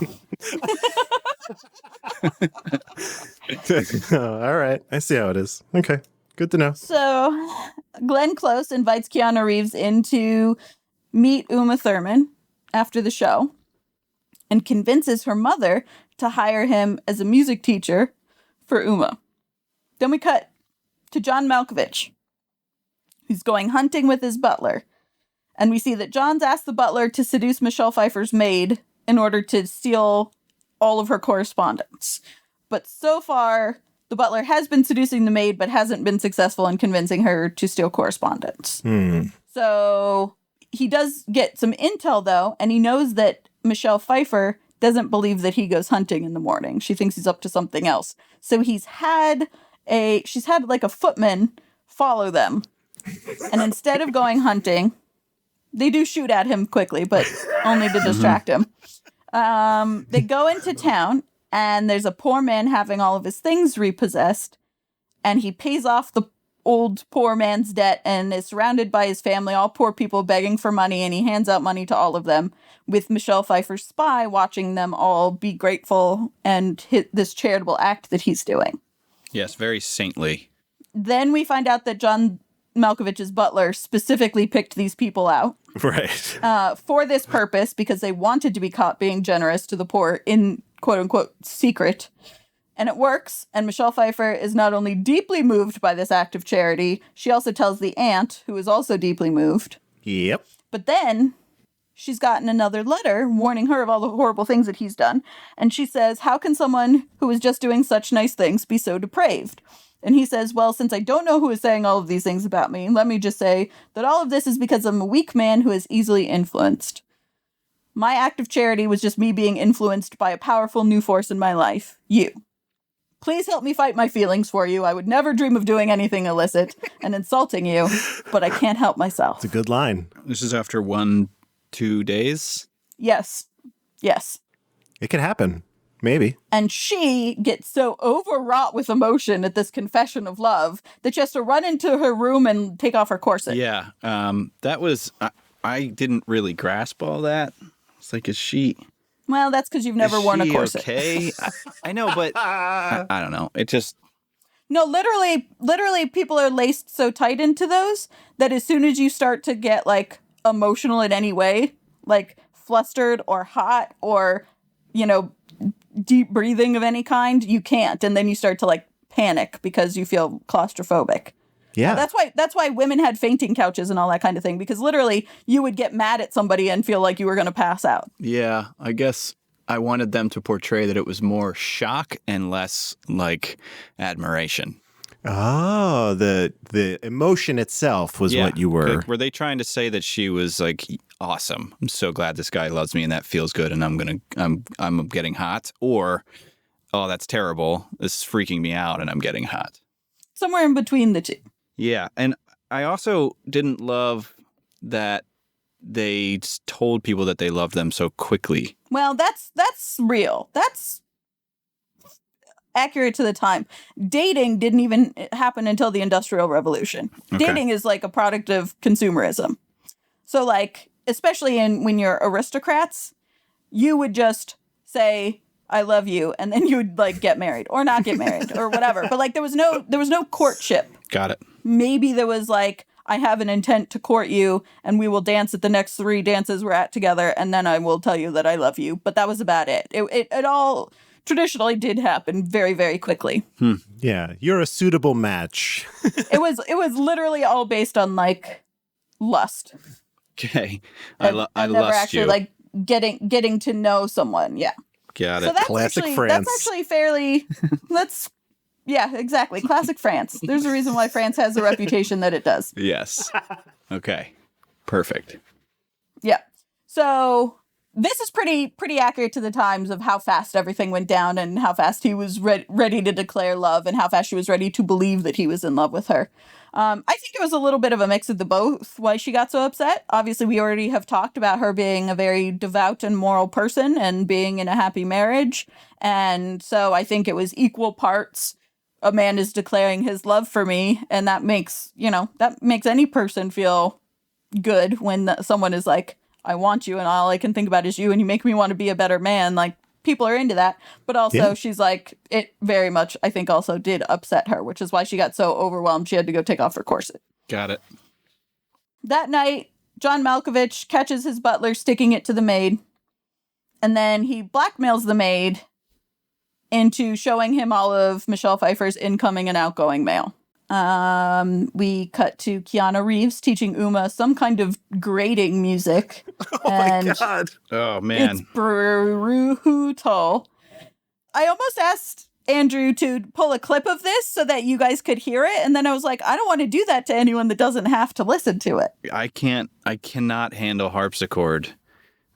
All right. I see how it is. Okay. Good to know. So Glenn Close invites Keanu Reeves in to meet Uma Thurman after the show and convinces her mother to hire him as a music teacher for Uma. Then we cut to John Malkovich, who's going hunting with his butler. And we see that John's asked the butler to seduce Michelle Pfeiffer's maid in order to steal all of her correspondence. But so far, the butler has been seducing the maid, but hasn't been successful in convincing her to steal correspondence. So he does get some intel, though, and he knows that Michelle Pfeiffer doesn't believe that he goes hunting in the morning. She thinks he's up to something else. So she's had like a footman follow them. And instead of going hunting, they do shoot at him quickly, but only to distract him. They go into town, and there's a poor man having all of his things repossessed, and he pays off the old poor man's debt and is surrounded by his family, all poor people begging for money, and he hands out money to all of them, with Michelle Pfeiffer's spy watching them all be grateful and hit this charitable act that he's doing. Yes, very saintly. Then we find out that John Malkovich's butler specifically picked these people out. Right. For this purpose, because they wanted to be caught being generous to the poor in quote-unquote secret. And it works, and Michelle Pfeiffer is not only deeply moved by this act of charity, she also tells the aunt, who is also deeply moved. Yep. But then she's gotten another letter warning her of all the horrible things that he's done. And she says, how can someone who is just doing such nice things be so depraved? And he says, well, since I don't know who is saying all of these things about me, let me just say that all of this is because I'm a weak man who is easily influenced. My act of charity was just me being influenced by a powerful new force in my life, you. Please help me fight my feelings for you. I would never dream of doing anything illicit and insulting you, but I can't help myself. It's a good line. This is after 1-2 days. Yes. Yes. It could happen. Maybe. And she gets so overwrought with emotion at this confession of love that she has to run into her room and take off her corset. Yeah. That was, I didn't really grasp all that. It's like, is she... Well, that's because you've never worn a corset. Okay? I know, but I don't know. It just... No, literally people are laced so tight into those that as soon as you start to get like emotional in any way, like flustered or hot or, you know, deep breathing of any kind, you can't. And then you start to like panic because you feel claustrophobic. Yeah. That's why women had fainting couches and all that kind of thing, because literally you would get mad at somebody and feel like you were going to pass out. Yeah, I guess I wanted them to portray that it was more shock and less like admiration. Oh, the emotion itself was what you were. Like, were they trying to say that she was like awesome? I'm so glad this guy loves me and that feels good and I'm getting hot, or oh, that's terrible. This is freaking me out and I'm getting hot. Somewhere in between the two. Yeah, and I also didn't love that they told people that they loved them so quickly. Well, that's real. That's accurate to the time. Dating didn't even happen until the Industrial Revolution. Okay. Dating is like a product of consumerism. So like, especially when you're aristocrats, you would just say, I love you, and then you would like get married or not get married or whatever. But like there was no courtship. Got it. Maybe there was like, I have an intent to court you and we will dance at the next 3 dances we're at together and then I will tell you that I love you. But that was about it. It all traditionally did happen very, very quickly. Yeah, you're a suitable match. It was literally all based on like lust. Okay. I And never lust actually you. like getting to know someone. Yeah. Got So it. that's Classic actually, France. That's actually fairly yeah, exactly. Classic France. There's a reason why France has the reputation that it does. Yes. Okay. Perfect. Yeah. So this is pretty accurate to the times of how fast everything went down and how fast he was ready to declare love and how fast she was ready to believe that he was in love with her. I think it was a little bit of a mix of the both why she got so upset. Obviously, we already have talked about her being a very devout and moral person and being in a happy marriage. And so I think it was equal parts. A man is declaring his love for me, and that makes any person feel good when someone is like, I want you and all I can think about is you and you make me want to be a better man. Like, people are into that. But also she's like, it very much, I think, also did upset her, which is why she got so overwhelmed she had to go take off her corset. Got it. That night, John Malkovich catches his butler sticking it to the maid, and then he blackmails the maid into showing him all of Michelle Pfeiffer's incoming and outgoing mail. We cut to Keanu Reeves teaching Uma some kind of grading music. Oh my God. Oh, man. It's brutal. I almost asked Andrew to pull a clip of this so that you guys could hear it. And then I was like, I don't want to do that to anyone that doesn't have to listen to it. I cannot handle harpsichord.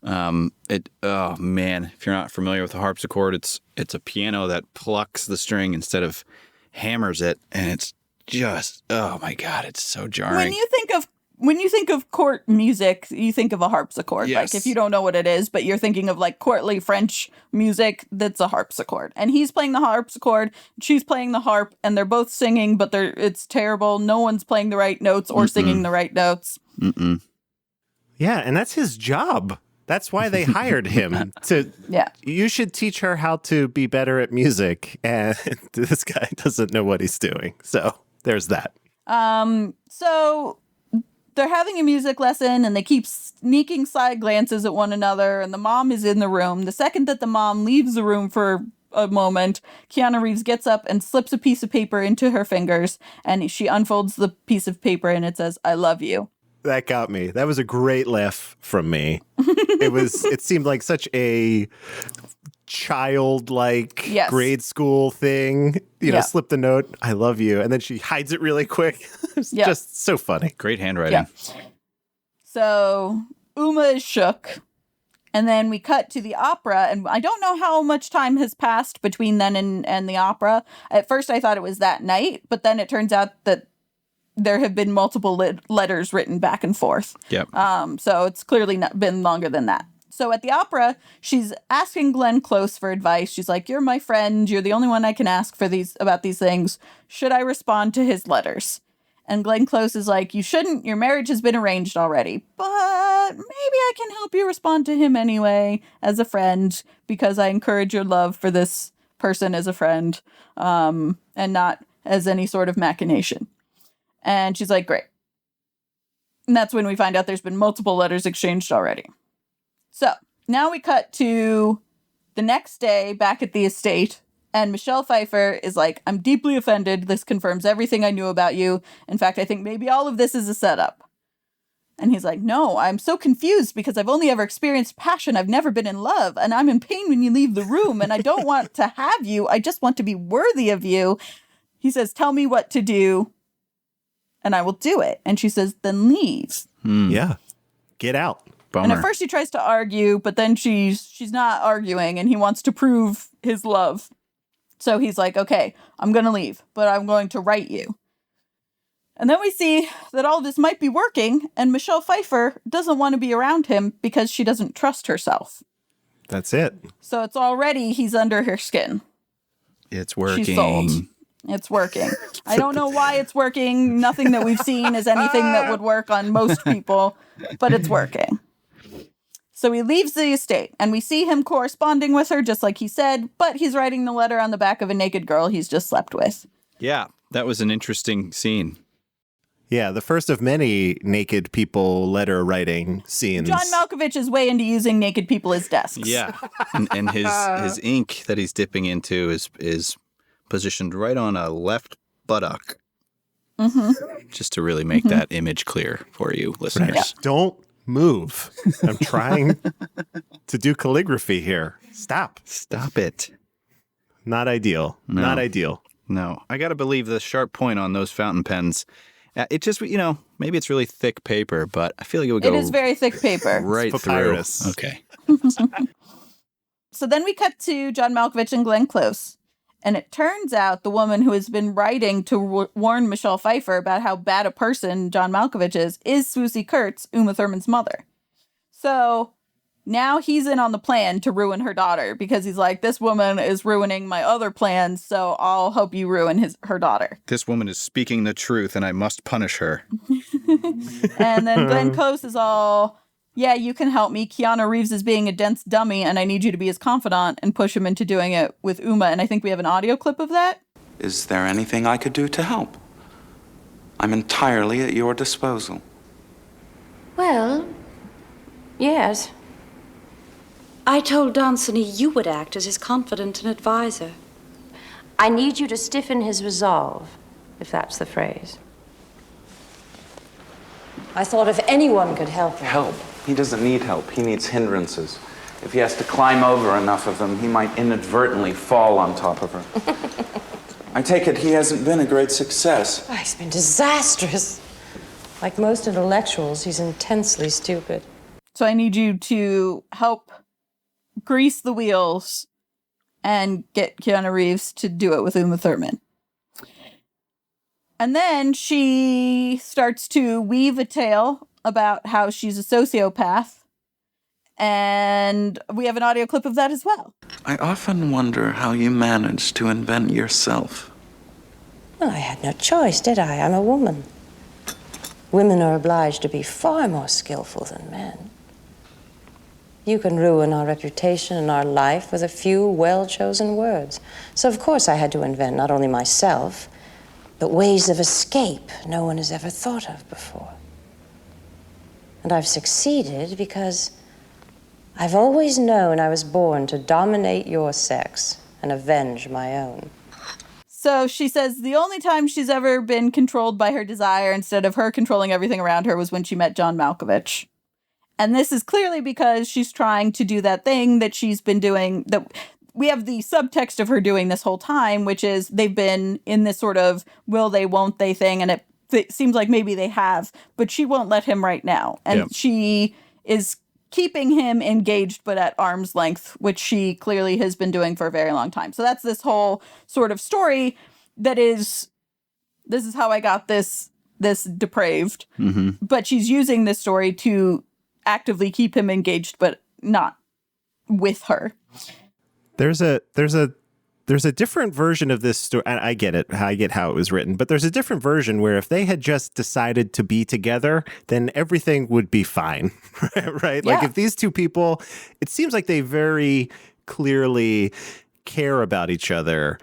Oh man, if you're not familiar with a harpsichord, it's a piano that plucks the string instead of hammers it, and it's just, oh my God, it's so jarring. When you think of court music, you think of a harpsichord. Yes. Like if you don't know what it is, but you're thinking of like courtly French music, that's a harpsichord. And he's playing the harpsichord, she's playing the harp, and they're both singing, but it's terrible. No one's playing the right notes or singing the right notes. Yeah, and that's his job. That's why they hired him to. Yeah. You should teach her how to be better at music, and this guy doesn't know what he's doing. So there's that. So they're having a music lesson and they keep sneaking side glances at one another, and the mom is in the room. The second that the mom leaves the room for a moment, Keanu Reeves gets up and slips a piece of paper into her fingers, and she unfolds the piece of paper and it says, I love you. That got me. That was a great laugh from me. It seemed like such a childlike grade school thing. You know, slip the note, I love you. And then she hides it really quick. It's just so funny. Great handwriting. Yeah. So Uma is shook. And then we cut to the opera. And I don't know how much time has passed between then and the opera. At first I thought it was that night, but then it turns out that there have been multiple letters written back and forth. Yep. So it's clearly not been longer than that. So at the opera, she's asking Glenn Close for advice. She's like, you're my friend. You're the only one I can ask about these things. Should I respond to his letters? And Glenn Close is like, you shouldn't. Your marriage has been arranged already. But maybe I can help you respond to him anyway as a friend, because I encourage your love for this person as a friend, and not as any sort of machination. And she's like, great. And that's when we find out there's been multiple letters exchanged already. So now we cut to the next day back at the estate. And Michelle Pfeiffer is like, I'm deeply offended. This confirms everything I knew about you. In fact, I think maybe all of this is a setup. And he's like, no, I'm so confused because I've only ever experienced passion. I've never been in love. And I'm in pain when you leave the room. And I don't want to have you. I just want to be worthy of you. he says, tell me what to do and I will do it. And she says, then leave. Yeah. Get out. Bummer. And at first she tries to argue, but then she's not arguing and he wants to prove his love. So he's like, okay, I'm going to leave, but I'm going to write you. And then we see that all this might be working and Michelle Pfeiffer doesn't want to be around him because she doesn't trust herself. That's it. So it's already, he's under her skin. It's working. She's sold. It's working. I don't know why it's working. Nothing that we've seen is anything that would work on most people, but it's working. So he leaves the estate, and we see him corresponding with her, just like he said, but he's writing the letter on the back of a naked girl he's just slept with. Yeah, that was an interesting scene. Yeah, the first of many naked people letter writing scenes. John Malkovich is way into using naked people as desks. Yeah, and his ink that he's dipping into is positioned right on a left buttock. Mm-hmm. Just to really make that image clear for you, listeners. Right. Don't move. I'm trying to do calligraphy here. Stop it. Not ideal. No. Not ideal. No, I got to believe the sharp point on those fountain pens. It just, maybe it's really thick paper, but I feel like it would go. It is very thick paper. Right Papyrus. through. Okay. So then we cut to John Malkovich and Glenn Close. And it turns out the woman who has been writing to warn Michelle Pfeiffer about how bad a person John Malkovich is Swoosie Kurtz, Uma Thurman's mother. So now he's in on the plan to ruin her daughter because he's like, this woman is ruining my other plans, so I'll help you ruin her daughter. This woman is speaking the truth and I must punish her. And then Glenn Close is all, yeah, you can help me. Keanu Reeves is being a dense dummy and I need you to be his confidant and push him into doing it with Uma. And I think we have an audio clip of that. Is there anything I could do to help? I'm entirely at your disposal. Well, yes. I told Danceny you would act as his confidant and advisor. I need you to stiffen his resolve, if that's the phrase. I thought if anyone could help him. Help? He doesn't need help. He needs hindrances. If he has to climb over enough of them, he might inadvertently fall on top of her. I take it he hasn't been a great success. Oh, he's been disastrous. Like most intellectuals, he's intensely stupid. So I need you to help grease the wheels and get Keanu Reeves to do it with Uma Thurman. And then she starts to weave a tale about how she's a sociopath. And we have an audio clip of that as well. I often wonder how you managed to invent yourself. Well, I had no choice, did I? I'm a woman. Women are obliged to be far more skillful than men. You can ruin our reputation and our life with a few well-chosen words. So, of course, I had to invent not only myself, but ways of escape no one has ever thought of before. And I've succeeded because I've always known I was born to dominate your sex and avenge my own. So she says the only time she's ever been controlled by her desire instead of her controlling everything around her was when she met John Malkovich. And this is clearly because she's trying to do that thing that she's been doing, that we have the subtext of her doing this whole time, which is they've been in this sort of will they, won't they thing, and it seems like maybe they have, but she won't let him right now. And she is keeping him engaged, but at arm's length, which she clearly has been doing for a very long time. So that's this whole sort of story that is, this is how I got this depraved. Mm-hmm. But she's using this story to actively keep him engaged, but not with her. There's a different version of this story. And I get it. I get how it was written, but there's a different version where if they had just decided to be together, then everything would be fine. Right? Yeah. Like if these two people, it seems like they very clearly care about each other,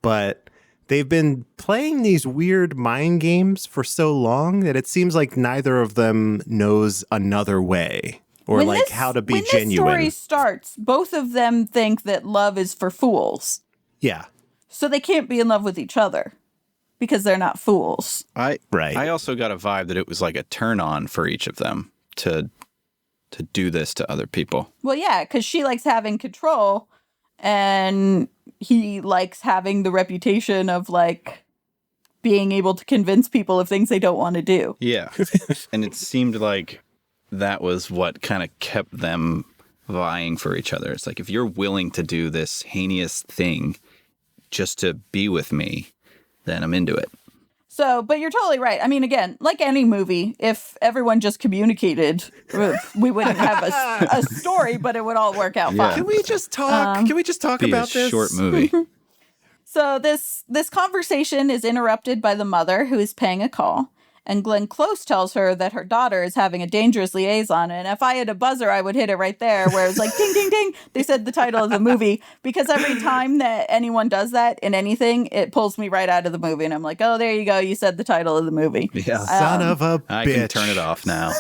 but they've been playing these weird mind games for so long that it seems like neither of them knows another way. Or like how to be genuine. When this story starts, both of them think that love is for fools. Yeah. So they can't be in love with each other because they're not fools. I Right. also got a vibe that it was like a turn on for each of them to do this to other people. Well, yeah, because she likes having control and he likes having the reputation of like being able to convince people of things they don't want to do. Yeah. And it seemed like that was what kind of kept them vying for each other. It's like, if you're willing to do this heinous thing just to be with me, then I'm into it. So, but you're totally right. I mean, again, like any movie, if everyone just communicated, we wouldn't have a story, but it would all work out fine. Can we just talk? Can we just talk Be about a this? short movie. So this conversation is interrupted by the mother, who is paying a call. And Glenn Close tells her that her daughter is having a dangerous liaison. And if I had a buzzer, I would hit it right there where it was like, ding, ding, ding. They said the title of the movie. Because every time that anyone does that in anything, it pulls me right out of the movie. And I'm like, oh, there you go. You said the title of the movie. Yeah. Son of a bitch. I can turn it off now.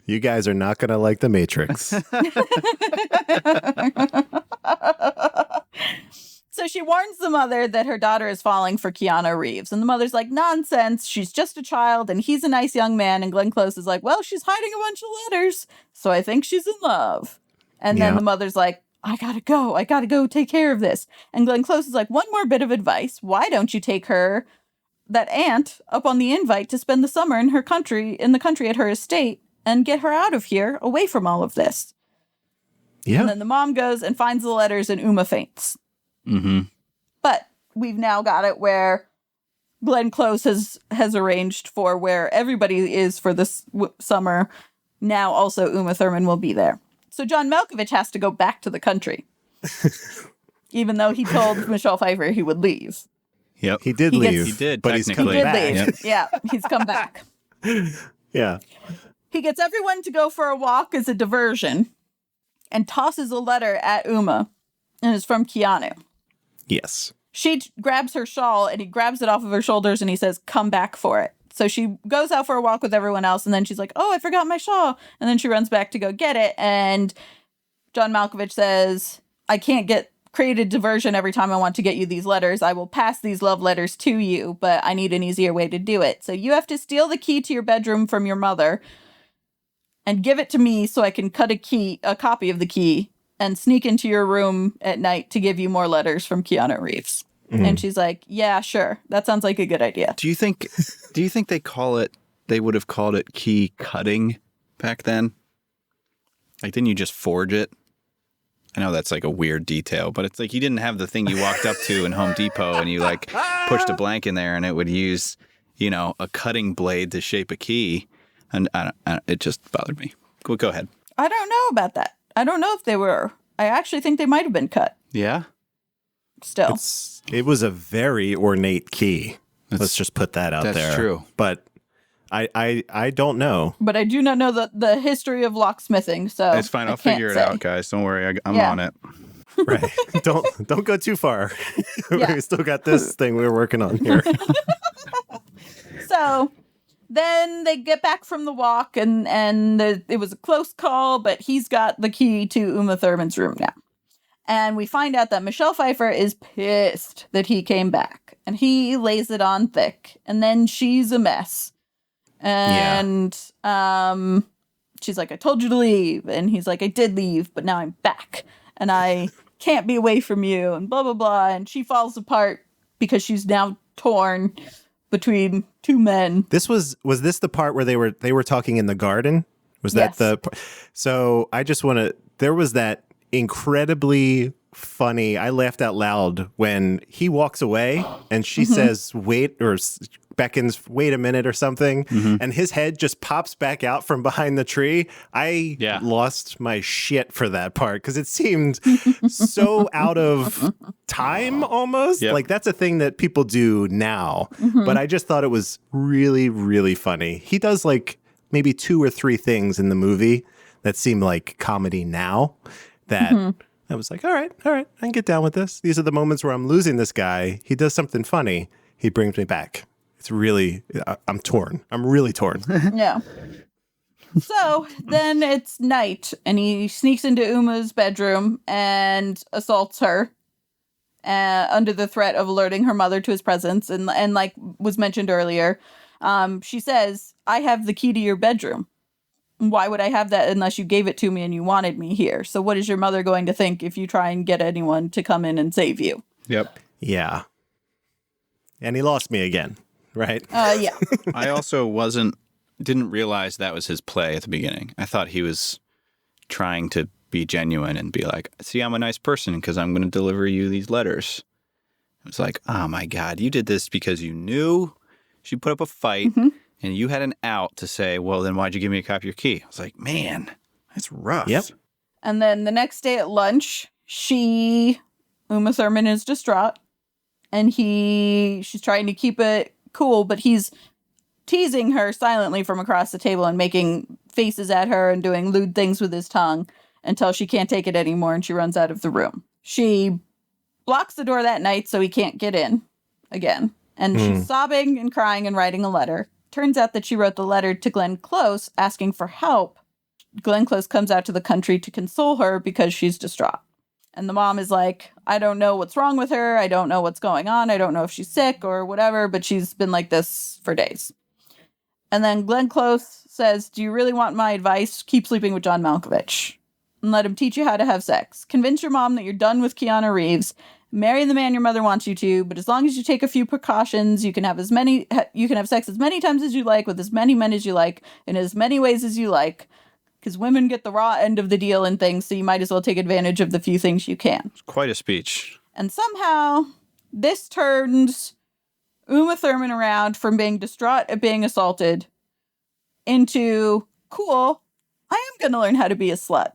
You guys are not going to like The Matrix. So she warns the mother that her daughter is falling for Keanu Reeves. And the mother's like, nonsense. She's just a child and he's a nice young man. And Glenn Close is like, well, she's hiding a bunch of letters. So I think she's in love. And then Yeah. the mother's like, I gotta go. I gotta go take care of this. And Glenn Close is like, one more bit of advice. Why don't you take her, that aunt, up on the invite to spend the summer in the country at her estate and get her out of here, away from all of this? Yeah. And then the mom goes and finds the letters and Uma faints. Mm-hmm. But we've now got it where Glenn Close has arranged for where everybody is for this summer. Now also Uma Thurman will be there. So John Malkovich has to go back to the country. Even though he told Michelle Pfeiffer he would leave. Yep. He did leave. He did, but he's He coming technically. did back. leave. Yeah, he's come back. Yeah. He gets everyone to go for a walk as a diversion and tosses a letter at Uma. And it's from Keanu. Yes. She grabs her shawl and he grabs it off of her shoulders and he says, come back for it. So she goes out for a walk with everyone else and then she's like, oh, I forgot my shawl. And then she runs back to go get it. And John Malkovich says, I can't create a diversion every time I want to get you these letters. I will pass these love letters to you, but I need an easier way to do it. So you have to steal the key to your bedroom from your mother and give it to me so I can cut a copy of the key and sneak into your room at night to give you more letters from Keanu Reeves. And she's like, yeah, sure. That sounds like a good idea. Do you think they would have called it key cutting back then? Like, didn't you just forge it? I know that's like a weird detail, but it's like you didn't have the thing you walked up to in Home Depot and you like pushed a blank in there and it would use, a cutting blade to shape a key. And it just bothered me. Go ahead. I don't know about that. I don't know if they were. I actually think they might have been cut Yeah? still. It was a very ornate key. Let's just put that out there. That's true. But I don't know. But I do not know the history of locksmithing, so It's fine. I'll figure it out, guys. Don't worry. I'm Yeah. on it. Right. Don't go too far. Yeah. We still got this thing we're working on here. So then they get back from the walk, and it was a close call, but he's got the key to Uma Thurman's room now. And we find out that Michelle Pfeiffer is pissed that he came back. And he lays it on thick. And then she's a mess. And she's like, I told you to leave. And he's like, I did leave, but now I'm back. And I can't be away from you. And blah, blah, blah. And she falls apart because she's now torn between two men. Was this the part where they were talking in the garden? Was Yes. that so I just want to, there was that incredibly funny, I laughed out loud when he walks away and she says, wait, or beckons, wait a minute or something. And his head just pops back out from behind the tree. I lost my shit for that part because it seemed so out of time almost. Yep. Like that's a thing that people do now. But I just thought it was really, really funny. He does like maybe 2 or 3 things in the movie that seem like comedy now that I was like, all right, I can get down with this. These are the moments where I'm losing this guy. He does something funny. He brings me back. It's really, I'm torn. I'm really torn. Yeah. So then it's night, and he sneaks into Uma's bedroom and assaults her under the threat of alerting her mother to his presence. And like was mentioned earlier, she says, I have the key to your bedroom. Why would I have that unless you gave it to me and you wanted me here? So what is your mother going to think if you try and get anyone to come in and save you? Yep. Yeah. And he lost me again, right? Yeah. I also didn't realize that was his play at the beginning. I thought he was trying to be genuine and be like, see, I'm a nice person because I'm going to deliver you these letters. It was like, oh my God, you did this because you knew she put up a fight and you had an out to say, well, then why'd you give me a copy of your key? I was like, man, that's rough. Yep. And then the next day at lunch, Uma Thurman is distraught, and she's trying to keep it cool, but he's teasing her silently from across the table and making faces at her and doing lewd things with his tongue until she can't take it anymore and she runs out of the room. She blocks the door that night so he can't get in again. And she's sobbing and crying and writing a letter. Turns out that she wrote the letter to Glenn Close asking for help. Glenn Close comes out to the country to console her because she's distraught. And the mom is like, I don't know what's wrong with her. I don't know what's going on. I don't know if she's sick or whatever, but she's been like this for days. And then Glenn Close says, do you really want my advice? Keep sleeping with John Malkovich and let him teach you how to have sex. Convince your mom that you're done with Keanu Reeves. Marry the man your mother wants you to, but as long as you take a few precautions, you can have sex as many times as you like, with as many men as you like, in as many ways as you like, because women get the raw end of the deal and things, so you might as well take advantage of the few things you can. It's quite a speech. And somehow, this turns Uma Thurman around from being distraught at being assaulted into, cool, I am going to learn how to be a slut.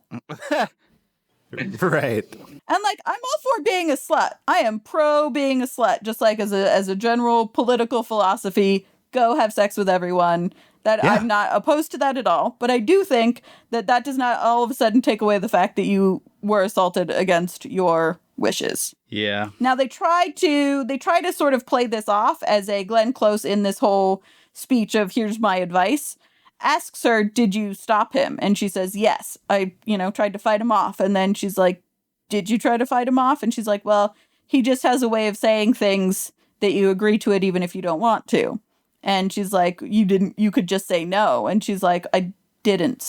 Right. And like, I'm all for being a slut. I am pro being a slut, just like as a general political philosophy, go have sex with everyone. That Yeah. I'm not opposed to that at all. But I do think that does not all of a sudden take away the fact that you were assaulted against your wishes. Yeah. Now they try to sort of play this off as a Glenn Close in this whole speech of here's my advice. Asks her, did you stop him? And she says, yes, I, tried to fight him off. And then she's like, did you try to fight him off? And she's like, well, he just has a way of saying things that you agree to it even if you don't want to. And she's like, you could just say no. And she's like, I couldn't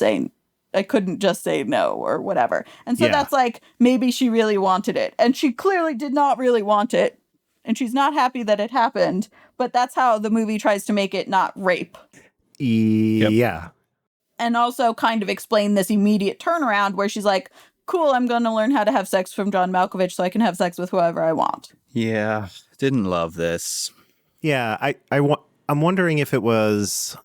just say no or whatever. And so that's like, maybe she really wanted it. And she clearly did not really want it. And she's not happy that it happened. But that's how the movie tries to make it not rape. Yeah. And also kind of explain this immediate turnaround where she's like, cool, I'm going to learn how to have sex from John Malkovich so I can have sex with whoever I want. Yeah. Didn't love this. Yeah. I'm wondering if it was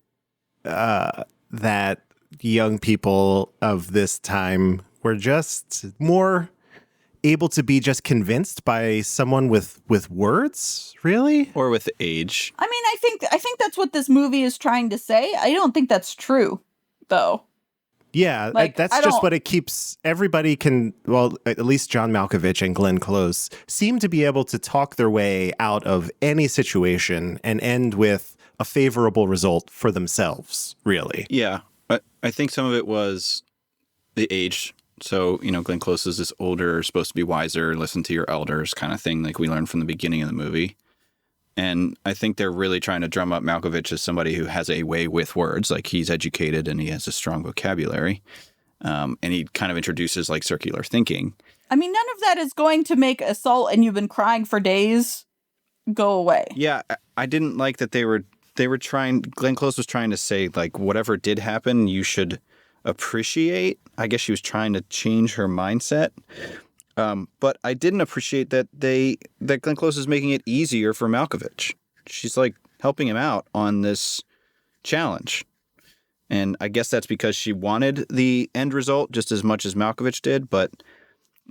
that young people of this time were just more able to be just convinced by someone with words, really? Or with age. I mean, I think that's what this movie is trying to say. I don't think that's true, though. Yeah, Like, that's just what it keeps. Everybody can, well, at least John Malkovich and Glenn Close seem to be able to talk their way out of any situation and end with a favorable result for themselves, really. Yeah. I think some of it was the age. So, Glenn Close is this older, supposed to be wiser, listen to your elders kind of thing, like we learned from the beginning of the movie. And I think they're really trying to drum up Malkovich as somebody who has a way with words, like he's educated and he has a strong vocabulary. And he kind of introduces like circular thinking. I mean, none of that is going to make assault and you've been crying for days go away. Yeah, I didn't like that they were trying, Glenn Close was trying to say like whatever did happen, you should appreciate. I guess she was trying to change her mindset. But I didn't appreciate that Glenn Close is making it easier for Malkovich. She's like helping him out on this challenge. And I guess that's because she wanted the end result just as much as Malkovich did, but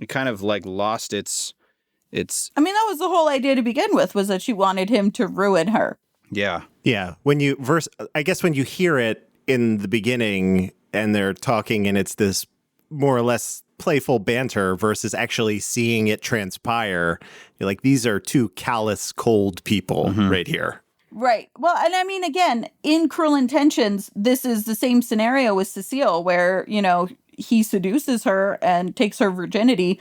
it kind of like lost its I mean, that was the whole idea to begin with, was that she wanted him to ruin her. Yeah. Yeah. I guess when you hear it in the beginning and they're talking and it's this more or less playful banter versus actually seeing it transpire, you're like, these are two callous, cold people right here. Right. Well, and I mean, again, in Cruel Intentions, this is the same scenario with Cecile where, he seduces her and takes her virginity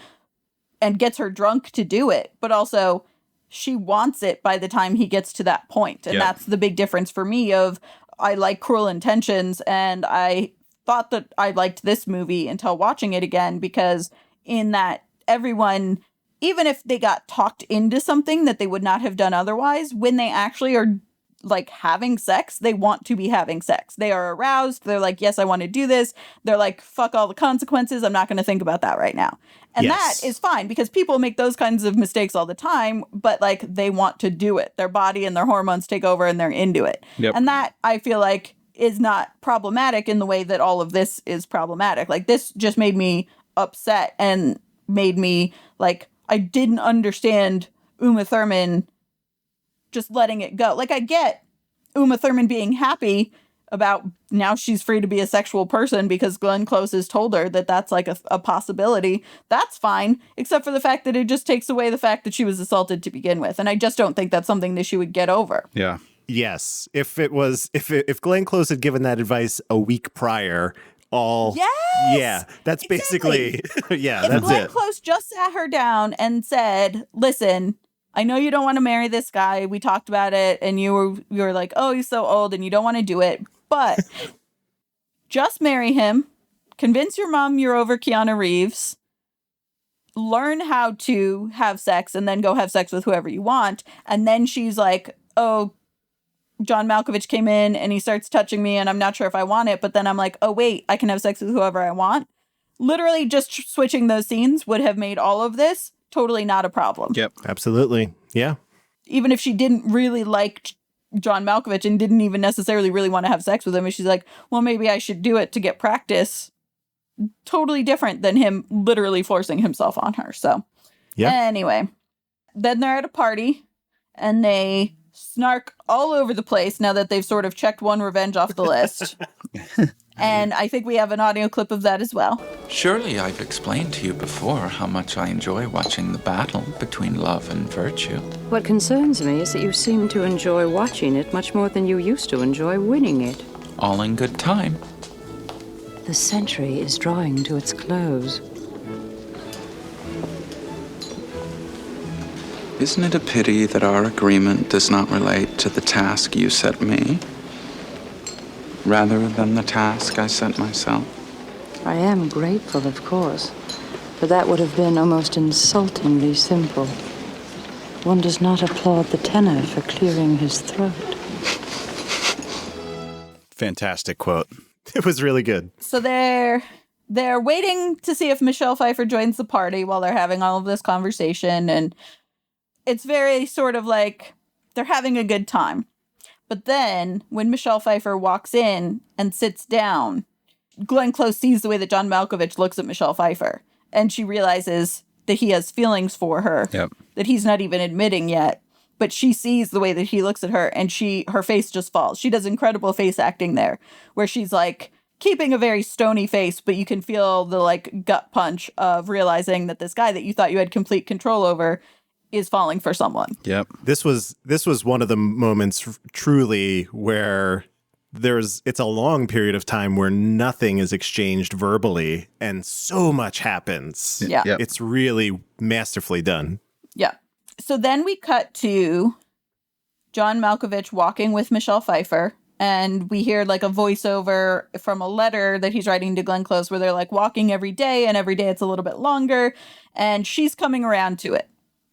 and gets her drunk to do it. But also, she wants it by the time he gets to that point. And that's the big difference for me of I like Cruel Intentions and I thought that I liked this movie until watching it again, because in that everyone even if they got talked into something that they would not have done otherwise, when they actually are like having sex, they want to be having sex. They are aroused. They're like, yes, I want to do this. They're like, fuck all the consequences. I'm not going to think about that right now. And Yes. that is fine because people make those kinds of mistakes all the time, but like they want to do it. Their body and their hormones take over and they're into it. Yep. And that I feel like is not problematic in the way that all of this is problematic. Like this just made me upset and made me like, I didn't understand Uma Thurman just letting it go. Like I get Uma Thurman being happy about now she's free to be a sexual person because Glenn Close has told her that that's like a possibility. That's fine, except for the fact that it just takes away the fact that she was assaulted to begin with. And I just don't think that's something that she would get over. Yeah. Yes. If Glenn Close had given that advice a week prior, Yes! yeah, that's Exactly. basically, yeah, If that's Glenn it. Close just sat her down and said, listen, I know you don't want to marry this guy. We talked about it and you were like, oh, he's so old and you don't want to do it. But just marry him. Convince your mom you're over Keanu Reeves. Learn how to have sex and then go have sex with whoever you want. And then she's like, oh, John Malkovich came in and he starts touching me and I'm not sure if I want it. But then I'm like, oh, wait, I can have sex with whoever I want. Literally just switching those scenes would have made all of this totally not a problem. Yep. Absolutely. Yeah. Even if she didn't really like John Malkovich and didn't even necessarily really want to have sex with him, and she's like, well, maybe I should do it to get practice. Totally different than him literally forcing himself on her. So Yeah. anyway, then they're at a party and they snark all over the place now that they've sort of checked one revenge off the list. And I think we have an audio clip of that as well. Surely I've explained to you before how much I enjoy watching the battle between love and virtue. What concerns me is that you seem to enjoy watching it much more than you used to enjoy winning it. All in good time. The century is drawing to its close. Isn't it a pity that our agreement does not relate to the task you set me, rather than the task I set myself? I am grateful, of course, but that would have been almost insultingly simple. One does not applaud the tenor for clearing his throat. Fantastic quote. It was really good. So they're waiting to see if Michelle Pfeiffer joins the party while they're having all of this conversation, and it's very sort of like they're having a good time. But then when Michelle Pfeiffer walks in and sits down, Glenn Close sees the way that John Malkovich looks at Michelle Pfeiffer, and she realizes that he has feelings for her that he's not even admitting yet. But she sees the way that he looks at her, and her face just falls. She does incredible face acting there, where she's like keeping a very stony face, but you can feel the like gut punch of realizing that this guy that you thought you had complete control over is falling for someone. Yep. This was one of the moments truly where it's a long period of time where nothing is exchanged verbally and so much happens. Yeah. Yep. It's really masterfully done. Yeah. So then we cut to John Malkovich walking with Michelle Pfeiffer, and we hear like a voiceover from a letter that he's writing to Glenn Close where they're like walking every day, and every day it's a little bit longer, and she's coming around to it.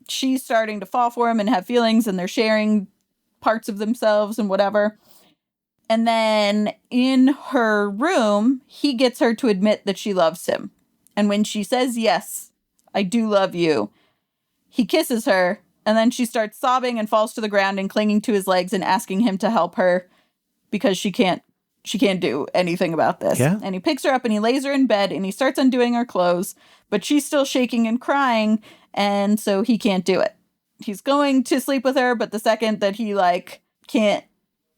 She's starting to fall for him and have feelings, and they're sharing parts of themselves and whatever. And then in her room, he gets her to admit that she loves him. And when she says, yes, I do love you, he kisses her, and then she starts sobbing and falls to the ground and clinging to his legs and asking him to help her because she can't do anything about this. Yeah. And he picks her up and he lays her in bed and he starts undoing her clothes, but she's still shaking and crying, and so he can't do it. He's going to sleep with her, but the second that he like can't,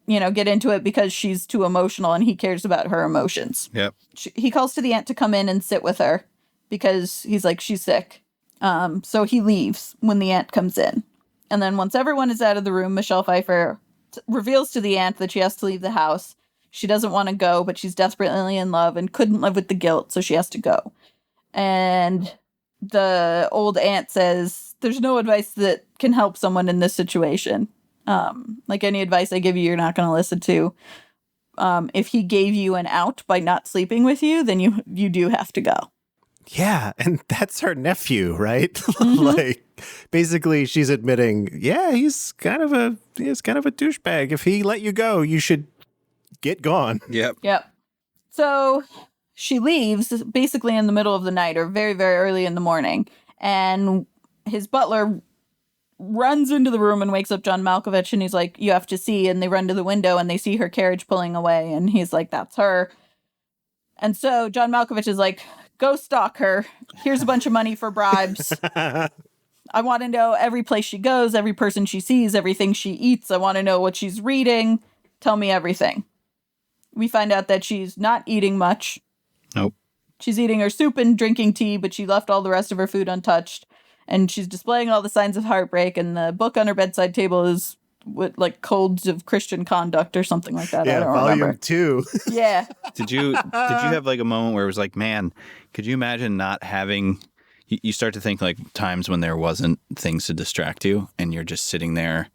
get into it because she's too emotional and he cares about her emotions. Yep. He calls to the aunt to come in and sit with her because he's like, she's sick. So he leaves when the aunt comes in. And then once everyone is out of the room, Michelle Pfeiffer reveals to the aunt that she has to leave the house. She doesn't want to go, but she's desperately in love and couldn't live with the guilt, so she has to go. And the old aunt says, there's no advice that can help someone in this situation. Like any advice I give you, you're not going to listen to. If he gave you an out by not sleeping with you, then you do have to go. Yeah, and that's her nephew, right? Like, basically, she's admitting, yeah, he's kind of a douchebag. If he let you go, you should get gone. Yep. Yep. So she leaves basically in the middle of the night or very, very early in the morning. And his butler runs into the room and wakes up John Malkovich. And he's like, you have to see. And they run to the window and they see her carriage pulling away. And he's like, that's her. And so John Malkovich is like, go stalk her. Here's a bunch of money for bribes. I want to know every place she goes, every person she sees, everything she eats. I want to know what she's reading. Tell me everything. We find out that she's not eating much. Nope. She's eating her soup and drinking tea, but she left all the rest of her food untouched. And she's displaying all the signs of heartbreak. And the book on her bedside table is with like codes of Christian conduct or something like that. Yeah, I don't volume remember. 2. Yeah. Did you have like a moment where it was like, man, could you imagine not having? You start to think like times when there wasn't things to distract you, and you're just sitting there,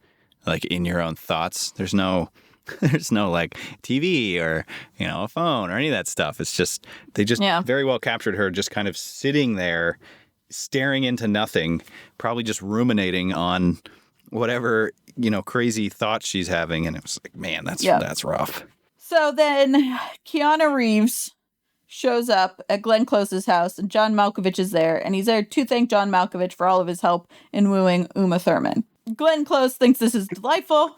like in your own thoughts. There's no like TV or a phone or any of that stuff. It's just they just very well captured her just kind of sitting there, staring into nothing, probably just ruminating on whatever crazy thoughts she's having, and it was like, man, that's rough. So then Keanu Reeves shows up at Glenn Close's house, and John Malkovich is there, and he's there to thank John Malkovich for all of his help in wooing Uma Thurman. Glenn Close thinks this is delightful,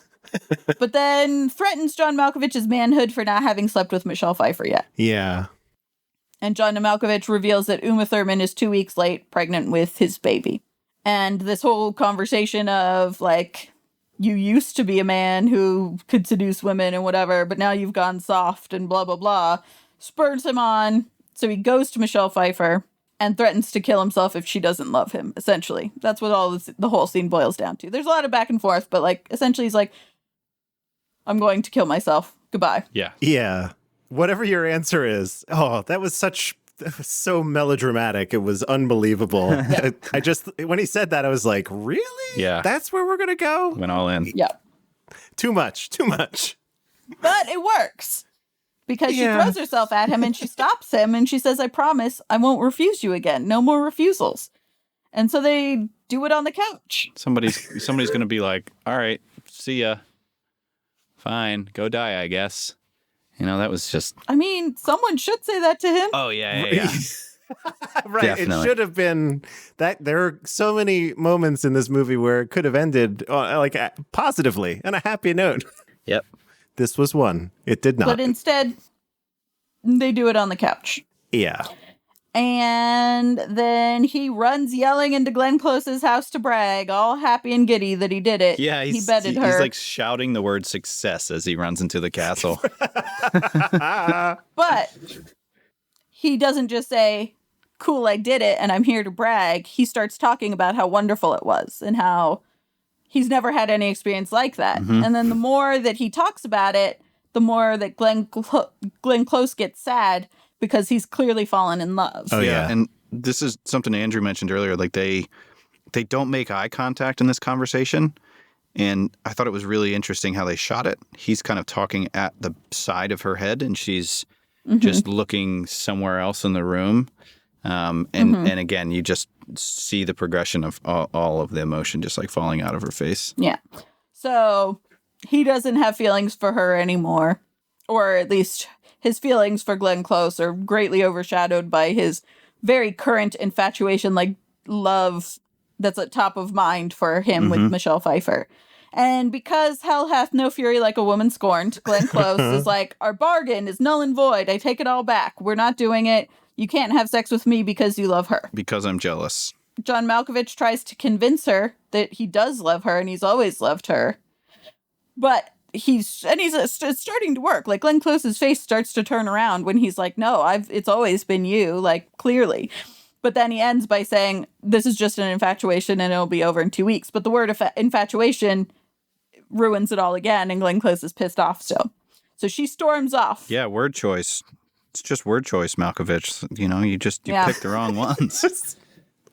but then threatens John Malkovich's manhood for not having slept with Michelle Pfeiffer yet. Yeah. And John Malkovich reveals that Uma Thurman is 2 weeks late, pregnant with his baby. And this whole conversation of, like, you used to be a man who could seduce women and whatever, but now you've gone soft and blah, blah, blah, spurs him on. So he goes to Michelle Pfeiffer and threatens to kill himself if she doesn't love him, essentially. That's what the whole scene boils down to. There's a lot of back and forth, but, like, essentially he's like, I'm going to kill myself. Goodbye. Yeah. Yeah. Whatever your answer is. Oh, that was so melodramatic. It was unbelievable. I just, when he said that, I was like, really? Yeah. That's where we're going to go? Went all in. Yeah. Too much. But it works. Because she throws herself at him and she stops him and she says, I promise I won't refuse you again. No more refusals. And so they do it on the couch. Somebody's going to be like, all right, see ya. Fine. Go die, I guess. That was just... I mean, someone should say that to him. Oh, yeah. Right. Definitely. It should have been that. There are so many moments in this movie where it could have ended positively on a happy note. Yep. This was one. It did not. But instead, they do it on the couch. Yeah. And then he runs yelling into Glenn Close's house to brag, all happy and giddy that he did it. Yeah, he bedded her. He's like shouting the word success as he runs into the castle. But he doesn't just say, cool, I did it and I'm here to brag. He starts talking about how wonderful it was and how he's never had any experience like that. Mm-hmm. And then the more that he talks about it, the more that Glenn Close gets sad because he's clearly fallen in love. Oh, yeah. And this is something Andrew mentioned earlier. Like they don't make eye contact in this conversation. And I thought it was really interesting how they shot it. He's kind of talking at the side of her head and she's just looking somewhere else in the room. And again, you just see the progression of all of the emotion just like falling out of her face. Yeah. So he doesn't have feelings for her anymore, or at least his feelings for Glenn Close are greatly overshadowed by his very current infatuation, like love that's at top of mind for him with Michelle Pfeiffer. And because hell hath no fury like a woman scorned, Glenn Close is like, our bargain is null and void. I take it all back. We're not doing it. You can't have sex with me because you love her. Because I'm jealous. John Malkovich tries to convince her that he does love her and he's always loved her. But it's starting to work. Like Glenn Close's face starts to turn around when he's like, no, it's always been you, like clearly. But then he ends by saying, this is just an infatuation and it'll be over in 2 weeks. But the word infatuation ruins it all again. And Glenn Close is pissed off still. So she storms off. Yeah, word choice. It's just word choice, Malkovich. You picked the wrong ones.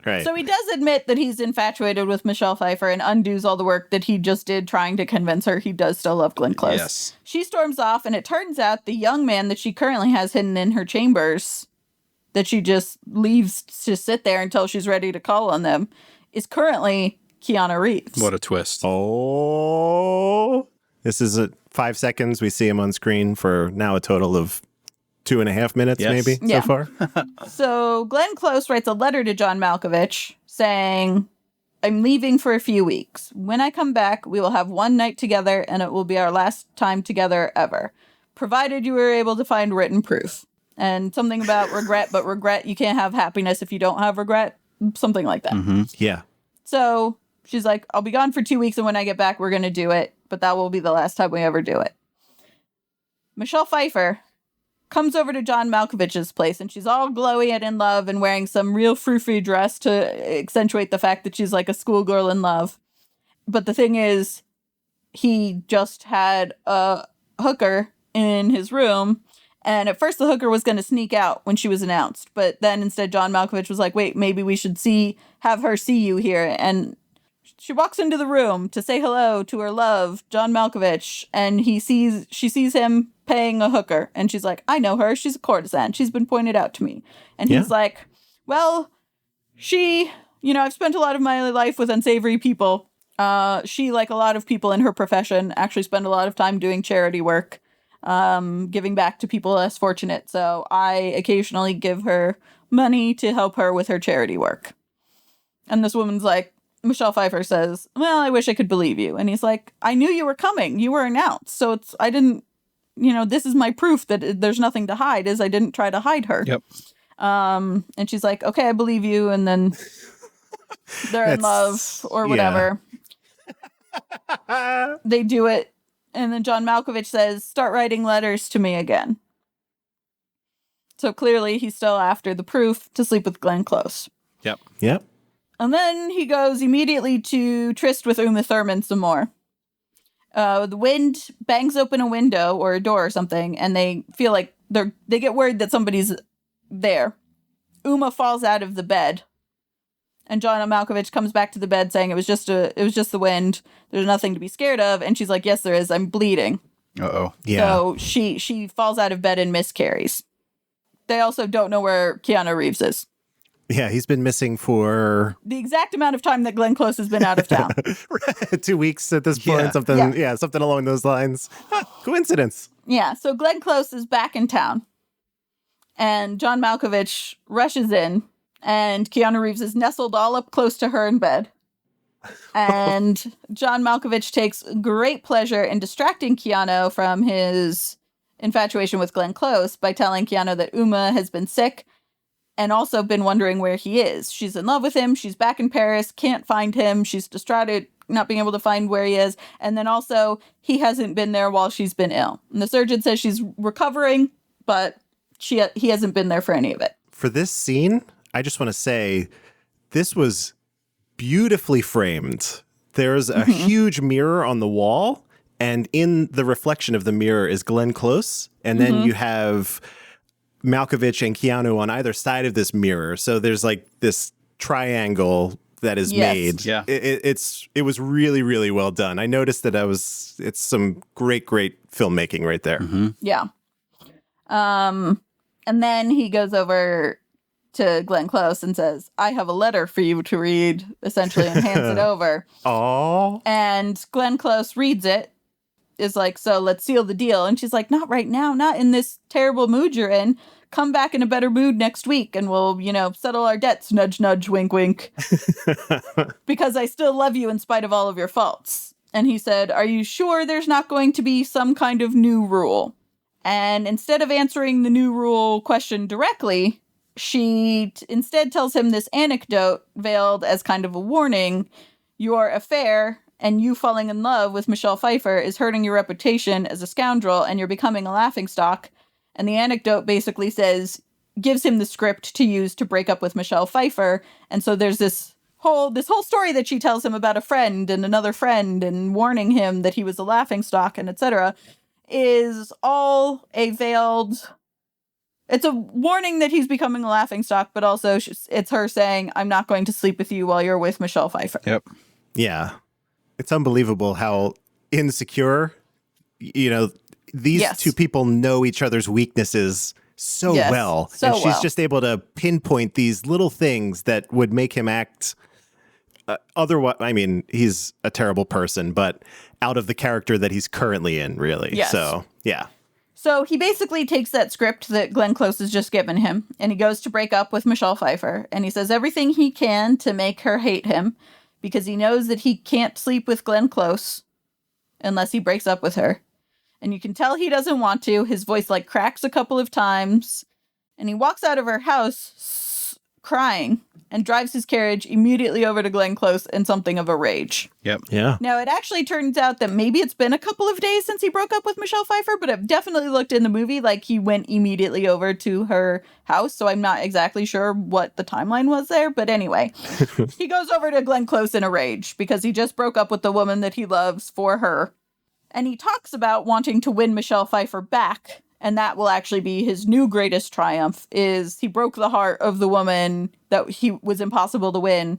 Right. So he does admit that he's infatuated with Michelle Pfeiffer and undoes all the work that he just did trying to convince her he does still love Glenn Close. Yes. She storms off, and it turns out the young man that she currently has hidden in her chambers that she just leaves to sit there until she's ready to call on them, is currently Keanu Reeves. What a twist. Oh, this is 5 seconds. We see him on screen for now a total of 2.5 minutes, Yes. maybe, Yeah. so far. So Glenn Close writes a letter to John Malkovich saying, I'm leaving for a few weeks. When I come back, we will have one night together, and it will be our last time together ever, provided you were able to find written proof. And something about regret, but regret, you can't have happiness if you don't have regret. Something like that. Yeah. So she's like, I'll be gone for 2 weeks, and when I get back, we're going to do it. But that will be the last time we ever do it. Michelle Pfeiffer comes over to John Malkovich's place, and she's all glowy and in love and wearing some real frou-frou dress to accentuate the fact that she's like a schoolgirl in love. But the thing is, he just had a hooker in his room, and at first the hooker was going to sneak out when she was announced. But then instead John Malkovich was like, wait, maybe we should have her see you here. And she walks into the room to say hello to her love, John Malkovich, and she sees him paying a hooker, and she's like, I know her, she's a courtesan, she's been pointed out to me. And he's like, well, I've spent a lot of my life with unsavory people. She, like a lot of people in her profession, actually spend a lot of time doing charity work, giving back to people less fortunate. So I occasionally give her money to help her with her charity work. And this woman's like, Michelle Pfeiffer says, well, I wish I could believe you. And he's like, I knew you were coming. You were announced. So I didn't, this is my proof that there's nothing to hide, is I didn't try to hide her. Yep. And she's like, okay, I believe you. And then they're in love or whatever. They do it. And then John Malkovich says, start writing letters to me again. So clearly he's still after the proof to sleep with Glenn Close. Yep. Yep. And then he goes immediately to tryst with Uma Thurman some more. The wind bangs open a window or a door or something, and they feel like they get worried that somebody's there. Uma falls out of the bed, and John Malkovich comes back to the bed saying it was just the wind. There's nothing to be scared of. And she's like, yes, there is. I'm bleeding. Uh-oh. Yeah. So she falls out of bed and miscarries. They also don't know where Keanu Reeves is. Yeah, he's been missing for The exact amount of time that Glenn Close has been out of town. 2 weeks at this point. Yeah. Something, something along those lines. Coincidence. Yeah, so Glenn Close is back in town. And John Malkovich rushes in, and Keanu Reeves is nestled all up close to her in bed. And John Malkovich takes great pleasure in distracting Keanu from his infatuation with Glenn Close by telling Keanu that Uma has been sick and also been wondering where he is. She's in love with him. She's back in Paris, can't find him. She's distraught, not being able to find where he is. And then also, he hasn't been there while she's been ill. And the surgeon says she's recovering, but he hasn't been there for any of it. For this scene, I just want to say this was beautifully framed. There's a huge mirror on the wall, and in the reflection of the mirror is Glenn Close. And then you have Malkovich and Keanu on either side of this mirror. So there's like this triangle that is made. Yeah. It was really, really well done. I noticed that it's some great filmmaking right there. Yeah. And then he goes over to Glenn Close and says, I have a letter for you to read, essentially, and hands it over. Oh. And Glenn Close reads it, is like, so let's seal the deal. And she's like, not right now, not in this terrible mood you're in. Come back in a better mood next week and we'll, settle our debts. Nudge, nudge, wink, wink. Because I still love you in spite of all of your faults. And he said, are you sure there's not going to be some kind of new rule? And instead of answering the new rule question directly, she instead tells him this anecdote veiled as kind of a warning. Your affair and you falling in love with Michelle Pfeiffer is hurting your reputation as a scoundrel and you're becoming a laughingstock. And the anecdote basically gives him the script to use to break up with Michelle Pfeiffer. And so there's this whole story that she tells him about a friend and another friend and warning him that he was a laughingstock and etc. is all a veiled... It's a warning that he's becoming a laughingstock, but also it's her saying, I'm not going to sleep with you while you're with Michelle Pfeiffer. Yep. Yeah. It's unbelievable how insecure, these two people know each other's weaknesses so Yes, well. so and she's well. just able to pinpoint these little things that would make him act otherwise. I mean, he's a terrible person, but out of the character that he's currently in, really. Yes. So, yeah. So he basically takes that script that Glenn Close has just given him, and he goes to break up with Michelle Pfeiffer, and he says everything he can to make her hate him because he knows that he can't sleep with Glenn Close unless he breaks up with her. And you can tell he doesn't want to. His voice like cracks a couple of times, and he walks out of her house crying and drives his carriage immediately over to Glenn Close in something of a rage. Yep. Yeah. Now, it actually turns out that maybe it's been a couple of days since he broke up with Michelle Pfeiffer, but it definitely looked in the movie like he went immediately over to her house, so I'm not exactly sure what the timeline was there, but anyway. He goes over to Glenn Close in a rage because he just broke up with the woman that he loves for her, and he talks about wanting to win Michelle Pfeiffer back, and that will actually be his new greatest triumph, is he broke the heart of the woman that he was impossible to win,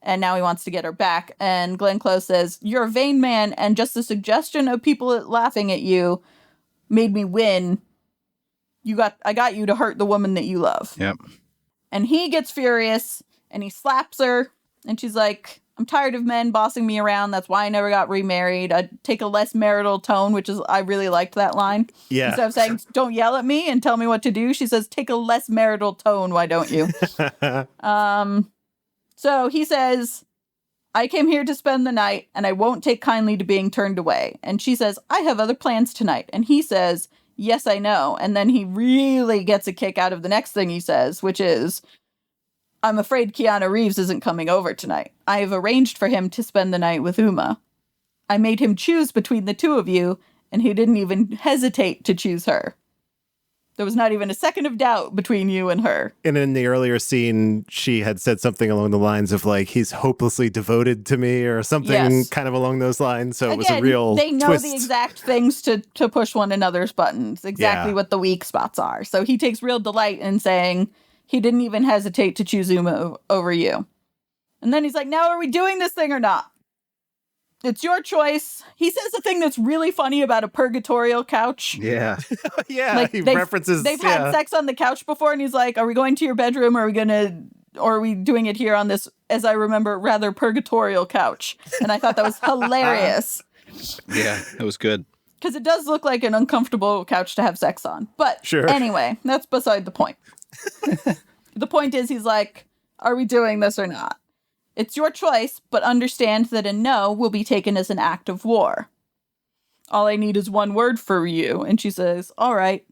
and now he wants to get her back. And Glenn Close says, "You're a vain man, and just the suggestion of people laughing at you made me win. I got you to hurt the woman that you love." Yep. And he gets furious, and he slaps her, and she's like, "I'm tired of men bossing me around. That's why I never got remarried. I'd take a less marital tone," which is, I really liked that line. Yeah. Instead of saying, "Don't yell at me and tell me what to do," she says, "Take a less marital tone. Why don't you?" So he says, "I came here to spend the night, and I won't take kindly to being turned away." And she says, "I have other plans tonight." And he says, "Yes, I know." And then he really gets a kick out of the next thing he says, which is, "I'm afraid Keanu Reeves isn't coming over tonight. I have arranged for him to spend the night with Uma. I made him choose between the two of you, and he didn't even hesitate to choose her. There was not even a second of doubt between you and her." And in the earlier scene, she had said something along the lines of like, "He's hopelessly devoted to me," or something Yes. kind of along those lines. So it was Again, a real they know twist. the exact things to push one another's buttons, exactly Yeah. what the weak spots are. So he takes real delight in saying he didn't even hesitate to choose Uma over you. And then he's like, "Now are we doing this thing or not? It's your choice." He says a thing that's really funny about a purgatorial couch. Yeah. Yeah, Like, he they've- references. They've yeah. had sex on the couch before, and he's like, "Are we going to your bedroom, or are we doing it here on this, as I remember, rather purgatorial couch?" And I thought that was hilarious. Yeah. It was good. Because it does look like an uncomfortable couch to have sex on. But Sure. anyway, that's beside the point. The point is, he's like, "Are we doing this or not? It's your choice, but understand that a no will be taken as an act of war. All I need is one word for you." And she says, "All right,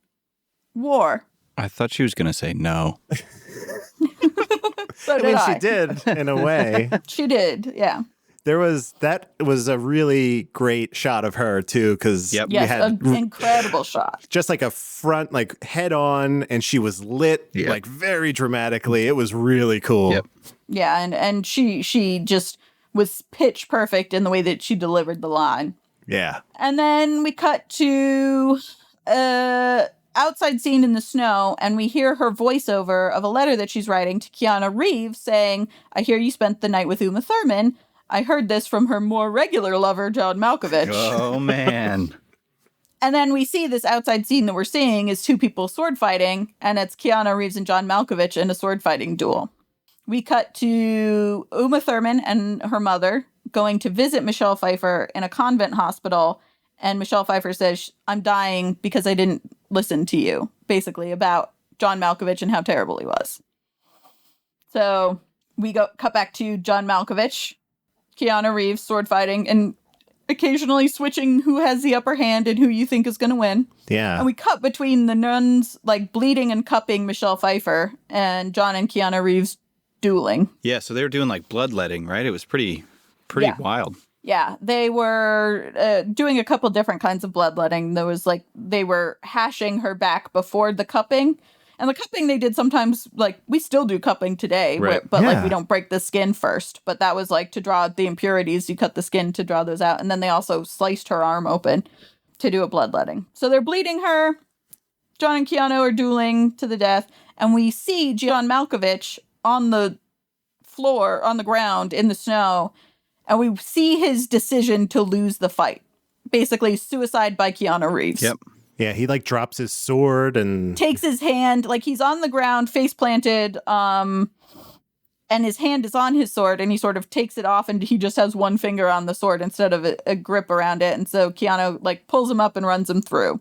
war." I thought she was going to say no. So I did mean, I. she did in a way. She did, yeah. That was a really great shot of her too, because Yep. we Yes, had an incredible shot. just like a front, like head on, and she was lit Yep. like very dramatically. It was really cool. Yep. Yeah, and she just was pitch perfect in the way that she delivered the line. Yeah. And then we cut to outside scene in the snow, and we hear her voiceover of a letter that she's writing to Keanu Reeves saying, "I hear you spent the night with Uma Thurman. I heard this from her more regular lover, John Malkovich." Oh, man. And then we see this outside scene that we're seeing is two people sword fighting, and it's Keanu Reeves and John Malkovich in a sword fighting duel. We cut to Uma Thurman and her mother going to visit Michelle Pfeiffer in a convent hospital, and Michelle Pfeiffer says, "I'm dying because I didn't listen to you," basically about John Malkovich and how terrible he was. So we cut back to John Malkovich, Keanu Reeves sword fighting, and occasionally switching who has the upper hand and who you think is going to win. Yeah. And we cut between the nuns like bleeding and cupping Michelle Pfeiffer and John and Keanu Reeves dueling. Yeah. So they were doing like bloodletting, right? It was pretty Yeah. wild. Yeah, they were doing a couple different kinds of bloodletting. There was like they were hashing her back before the cupping. And the cupping they did sometimes, like, we still do cupping today, Right. but like Yeah. we don't break the skin first. But that was like to draw out the impurities. You cut the skin to draw those out. And then they also sliced her arm open to do a bloodletting. So they're bleeding her. John and Keanu are dueling to the death. And we see John Malkovich on the floor, on the ground, in the snow. And we see his decision to lose the fight. Basically, suicide by Keanu Reeves. Yep. Yeah, he like drops his sword and takes his hand, like he's on the ground, face planted, and his hand is on his sword, and he sort of takes it off, and he just has one finger on the sword instead of a grip around it. And so Keanu like pulls him up and runs him through.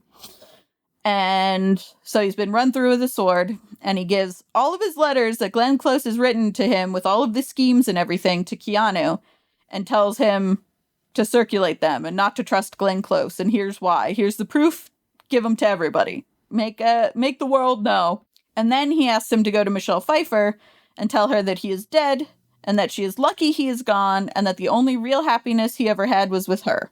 And so he's been run through with a sword, and he gives all of his letters that Glenn Close has written to him with all of the schemes and everything to Keanu, and tells him to circulate them and not to trust Glenn Close. And here's why. Here's the proof. Give them to everybody. Make the world know. And then he asks him to go to Michelle Pfeiffer and tell her that he is dead and that she is lucky he is gone and that the only real happiness he ever had was with her.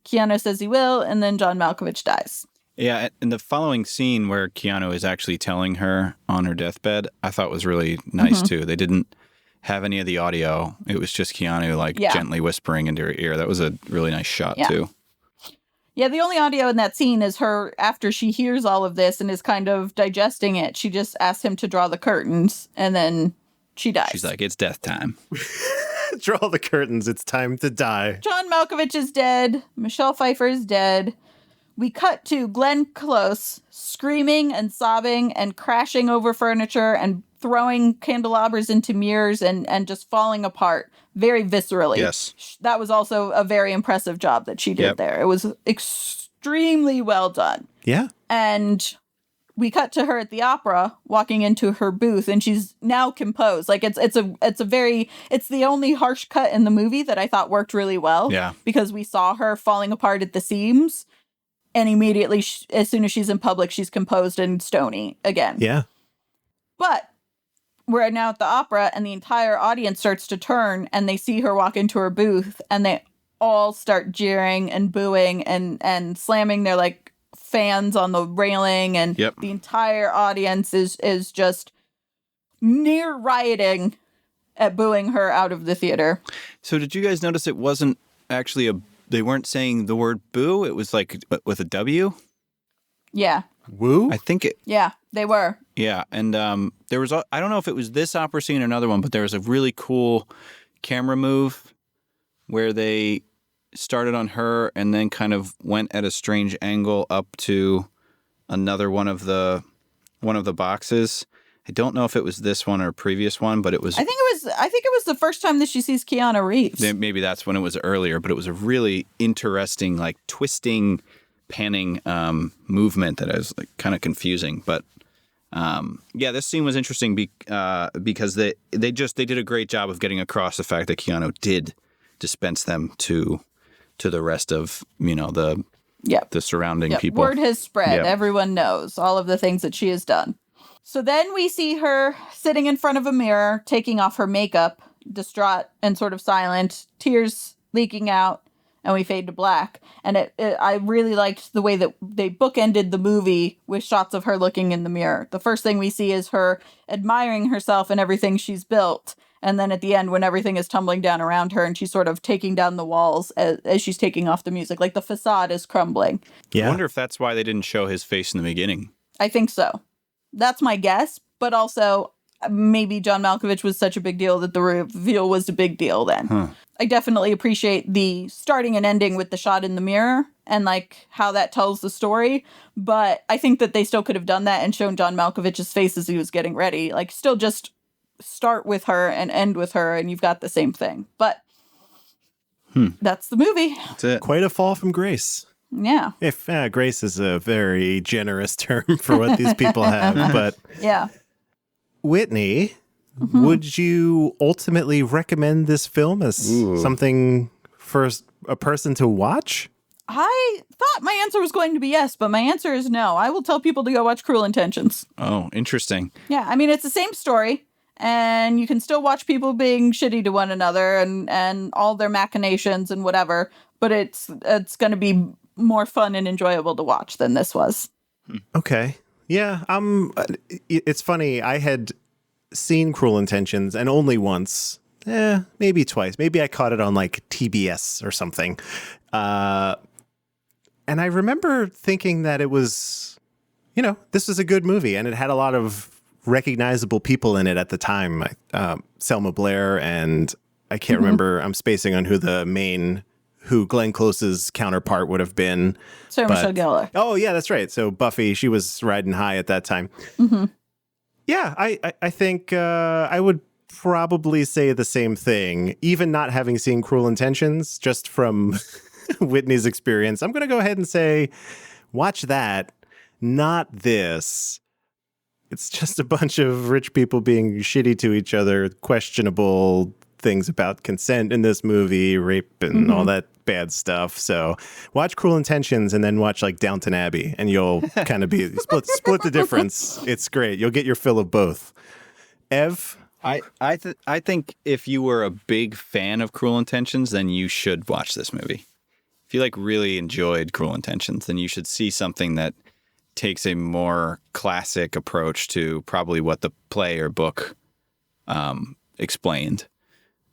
Keanu says he will, and then John Malkovich dies. Yeah, and the following scene where Keanu is actually telling her on her deathbed, I thought was really nice too. They didn't have any of the audio. It was just Keanu gently whispering into her ear. That was a really nice shot too. Yeah, the only audio in that scene is her after she hears all of this and is kind of digesting it. She just asks him to draw the curtains, and then she dies. She's like, it's death time. draw the curtains. It's time to die. John Malkovich is dead. Michelle Pfeiffer is dead. We cut to Glenn Close screaming and sobbing and crashing over furniture and throwing candelabras into mirrors and just falling apart very viscerally. Yes. That was also a very impressive job that she did there. It was extremely well done. Yeah. And we cut to her at the opera walking into her booth, and she's now composed. Like it's the only harsh cut in the movie that I thought worked really well. Yeah. Because we saw her falling apart at the seams, and immediately as soon as she's in public, she's composed and stony again. Yeah. But we're now at the opera, and the entire audience starts to turn, and they see her walk into her booth, and they all start jeering and booing and slamming their like fans on the railing, and the entire audience is just near rioting at booing her out of the theater. So did you guys notice it wasn't actually they weren't saying the word boo? It was like with a W? Yeah. Woo? I think it. Yeah, they were. Yeah, and there was, I don't know if it was this opera scene or another one, but there was a really cool camera move where they started on her and then kind of went at a strange angle up to another one of the boxes. I don't know if it was this one or a previous one, but it was. I think it was the first time that she sees Keanu Reeves. Maybe that's when it was earlier, but it was a really interesting, like twisting, panning movement that I was like kind of confusing. But this scene was interesting because they did a great job of getting across the fact that Keanu did dispense them to the rest of the surrounding people. Word has spread. Yep. Everyone knows all of the things that she has done. So then we see her sitting in front of a mirror, taking off her makeup, distraught and sort of silent, tears leaking out, and we fade to black. And I really liked the way that they bookended the movie with shots of her looking in the mirror. The first thing we see is her admiring herself and everything she's built. And then at the end, when everything is tumbling down around her and she's sort of taking down the walls as she's taking off the music, like the facade is crumbling. Yeah. I wonder if that's why they didn't show his face in the beginning. I think so. That's my guess. But also, maybe John Malkovich was such a big deal that the reveal was a big deal then. Huh. I definitely appreciate the starting and ending with the shot in the mirror and like how that tells the story. But I think that they still could have done that and shown John Malkovich's face as he was getting ready. Like still just start with her and end with her and you've got the same thing. But that's the movie. That's it. Quite a fall from grace. Yeah. If grace is a very generous term for what these people have, but yeah. Whitney, would you ultimately recommend this film as something for a person to watch? I thought my answer was going to be yes, but my answer is no. I will tell people to go watch Cruel Intentions. Oh, interesting. Yeah, I mean, it's the same story, and you can still watch people being shitty to one another and all their machinations and whatever, but it's going to be more fun and enjoyable to watch than this was. Okay. Yeah, it's funny. I had seen Cruel Intentions and only once, maybe twice. Maybe I caught it on like TBS or something. And I remember thinking that it was, this was a good movie and it had a lot of recognizable people in it at the time. Selma Blair and I can't remember, I'm spacing on who the main who Glenn Close's counterpart would have been. Sarah Michelle Gellar. Oh, yeah, that's right. So Buffy, she was riding high at that time. Yeah, I think I would probably say the same thing, even not having seen Cruel Intentions, just from Whitney's experience. I'm going to go ahead and say, watch that, not this. It's just a bunch of rich people being shitty to each other, questionable things about consent in this movie, rape and all that bad stuff. So watch Cruel Intentions and then watch like Downton Abbey and you'll kind of be split the difference. It's great. You'll get your fill of both. Ev? I think if you were a big fan of Cruel Intentions, then you should watch this movie. If you like really enjoyed Cruel Intentions, then you should see something that takes a more classic approach to probably what the play or book explained.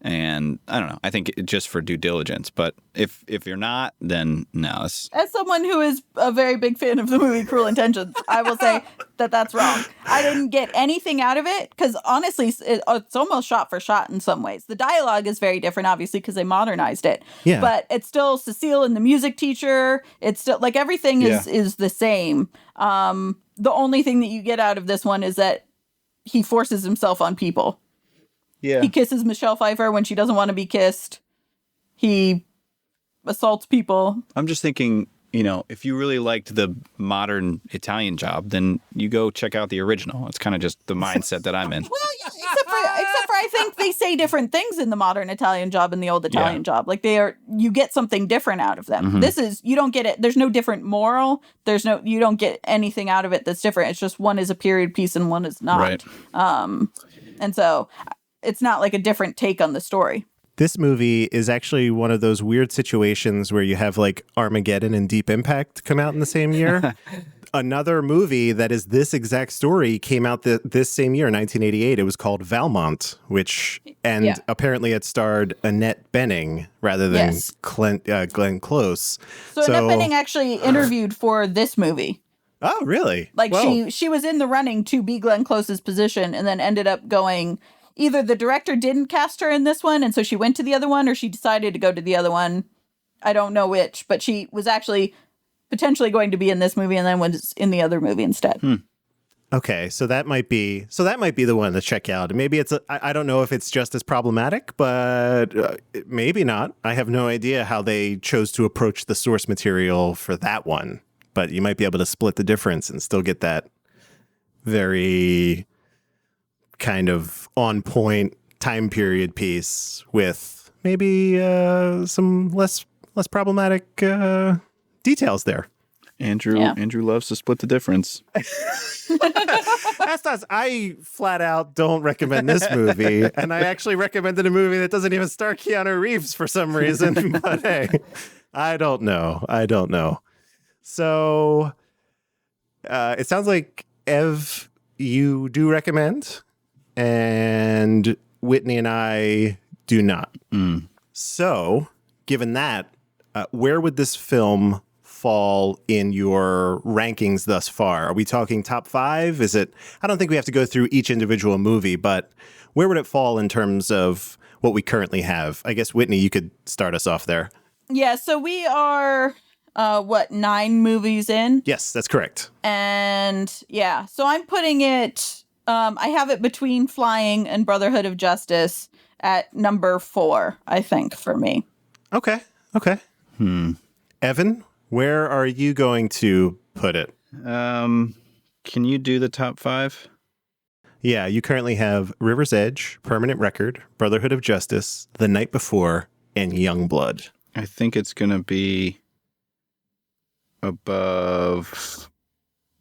And I don't know. I think just for due diligence. But if you're not, then no. As someone who is a very big fan of the movie Cruel Intentions, I will say that that's wrong. I didn't get anything out of it because honestly, it's almost shot for shot in some ways. The dialogue is very different, obviously, because they modernized it. Yeah. But it's still Cecile and the music teacher. It's still like everything is the same. The only thing that you get out of this one is that he forces himself on people. Yeah. He kisses Michelle Pfeiffer when she doesn't want to be kissed. He assaults people. I'm just thinking, if you really liked the modern Italian Job, then you go check out the original. It's kind of just the mindset that I'm in. Well, yeah, except for I think they say different things in the modern Italian Job and the old Italian Job. Like you get something different out of them. This is, you don't get it. There's no different moral. You don't get anything out of it that's different. It's just one is a period piece and one is not. Right. And so it's not like a different take on the story. This movie is actually one of those weird situations where you have like Armageddon and Deep Impact come out in the same year. Another movie that is this exact story came out this same year, 1988. It was called Valmont, apparently it starred Annette Bening rather than Glenn Close. So Annette Bening actually interviewed for this movie. Oh, really? Like she was in the running to be Glenn Close's position and then ended up going... Either the director didn't cast her in this one, and so she went to the other one, or she decided to go to the other one. I don't know which, but she was actually potentially going to be in this movie and then was in the other movie instead. Okay, so that might be the one to check out. Maybe I don't know if it's just as problematic, but maybe not. I have no idea how they chose to approach the source material for that one, but you might be able to split the difference and still get that very kind of on point time period piece with maybe some less problematic details there. Andrew loves to split the difference. That's not, I flat out don't recommend this movie, and I actually recommended a movie that doesn't even star Keanu Reeves for some reason. But hey, I don't know. So it sounds like Ev, you do recommend. And Whitney and I do not. So, given that, where would this film fall in your rankings thus far? Are we talking top 5? Is it? I don't think we have to go through each individual movie, but where would it fall in terms of what we currently have? I guess, Whitney, you could start us off there. Yeah, so we are, 9 movies in? Yes, that's correct. And yeah, so I'm putting it... I have it between Flying and Brotherhood of Justice at number 4, I think, for me. Okay. Evan, where are you going to put it? Can you do the top 5? Yeah, you currently have River's Edge, Permanent Record, Brotherhood of Justice, The Night Before, and Youngblood. I think it's going to be above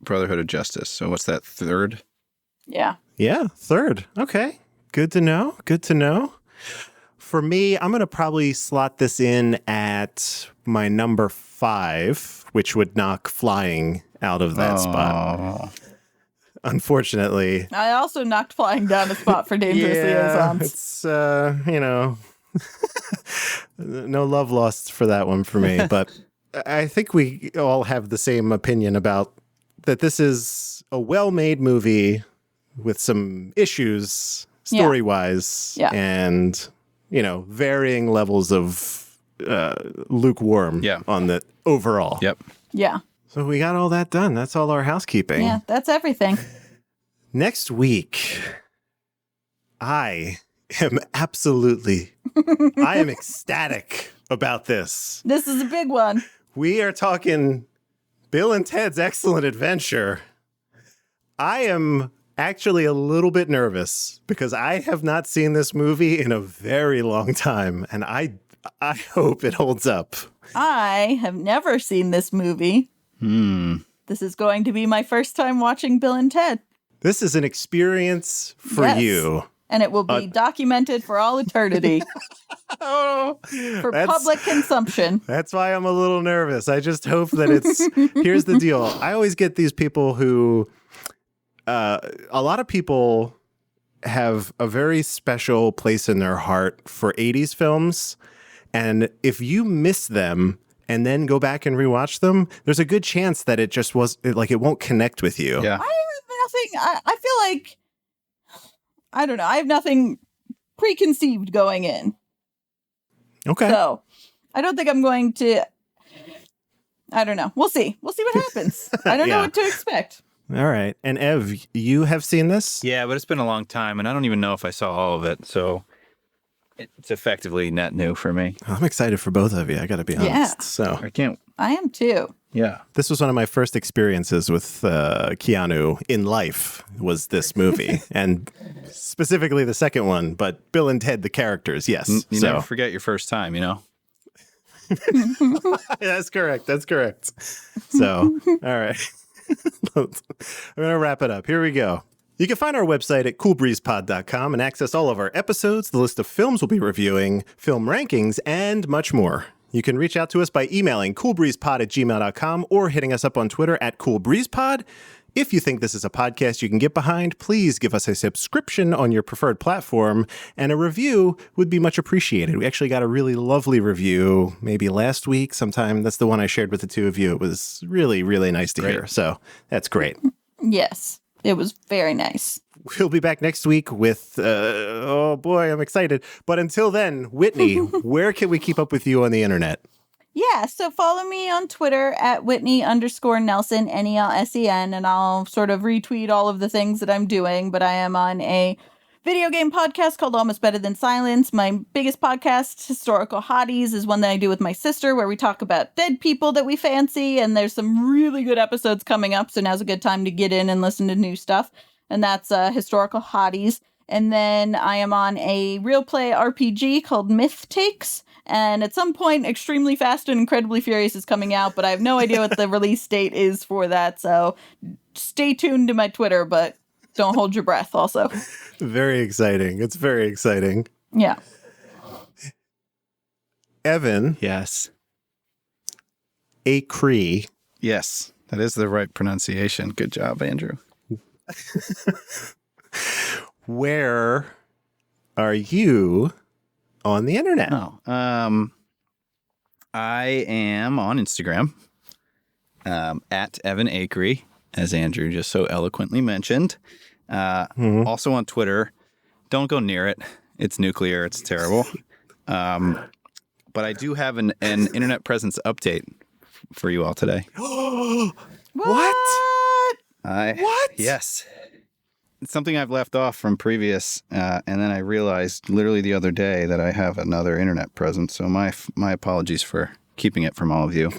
Brotherhood of Justice. So what's that, 3rd? Yeah. Yeah, 3rd. Okay. Good to know. For me, I'm going to probably slot this in at my number 5, which would knock Flying out of that spot. Unfortunately. I also knocked Flying down a spot for Dangerous Liaisons. It's, no love lost for that one for me. But I think we all have the same opinion about that this is a well-made movie with some issues story-wise and, varying levels of lukewarm on the overall. Yep. Yeah. So we got all that done. That's all our housekeeping. Yeah, that's everything. Next week, I am ecstatic about this. This is a big one. We are talking Bill and Ted's Excellent Adventure. I am actually a little bit nervous because I have not seen this movie in a very long time, and I hope it holds up. I have never seen this movie. This is going to be my first time watching Bill and Ted. This is an experience for you. And it will be documented for all eternity. For public consumption. That's why I'm a little nervous. I just hope that it's... Here's the deal. I always get these people who... a lot of people have a very special place in their heart for 80s films. And if you miss them and then go back and rewatch them, there's a good chance that it just it won't connect with you. Yeah. I have nothing... I feel like... I don't know. I have nothing preconceived going in. Okay. So I don't think I'm going to... I don't know. We'll see. We'll see what happens. I don't know what to expect. All right. And Ev, you have seen this? Yeah, but it's been a long time, and I don't even know if I saw all of it, so it's effectively net new for me. I'm excited for both of you. I got to be honest. Yeah. So I am too. Yeah. This was one of my first experiences with Keanu in life, was this movie. And specifically the second one, but Bill and Ted, the characters, yes. You never forget your first time, you know? That's correct. That's correct. So, all right. I'm going to wrap it up. Here we go. You can find our website at coolbreezepod.com and access all of our episodes, the list of films we'll be reviewing, film rankings, and much more. You can reach out to us by emailing coolbreezepod@gmail.com or hitting us up on Twitter at coolbreezepod. If you think this is a podcast you can get behind, please give us a subscription on your preferred platform, and a review would be much appreciated. We actually got a really lovely review maybe last week sometime. That's the one I shared with the two of you. It was really, really nice to hear. So that's great. Yes, it was very nice. We'll be back next week with, oh boy, I'm excited. But until then, Whitney, where can we keep up with you on the internet? Yeah, so follow me on Twitter at Whitney_Nelson, Nelsen, and I'll sort of retweet all of the things that I'm doing. But I am on a video game podcast called Almost Better Than Silence. My biggest podcast, Historical Hotties, is one that I do with my sister where we talk about dead people that we fancy. And there's some really good episodes coming up, so now's a good time to get in and listen to new stuff. And that's Historical Hotties. And then I am on a real play RPG called Myth Takes. And at some point, Extremely Fast and Incredibly Furious is coming out, but I have no idea what the release date is for that. So stay tuned to my Twitter, but don't hold your breath also. Very exciting. It's very exciting. Yeah. Evan. Yes. Acree. Yes, that is the right pronunciation. Good job, Andrew. Where are you on the internet? I am on Instagram at Evan Acree, as Andrew just so eloquently mentioned. Also on Twitter. Don't go near it. It's nuclear. It's terrible. But I do have an internet presence update for you all today. What? What? Yes. It's something I've left off from previous, and then I realized literally the other day that I have another internet presence. So my apologies for keeping it from all of you.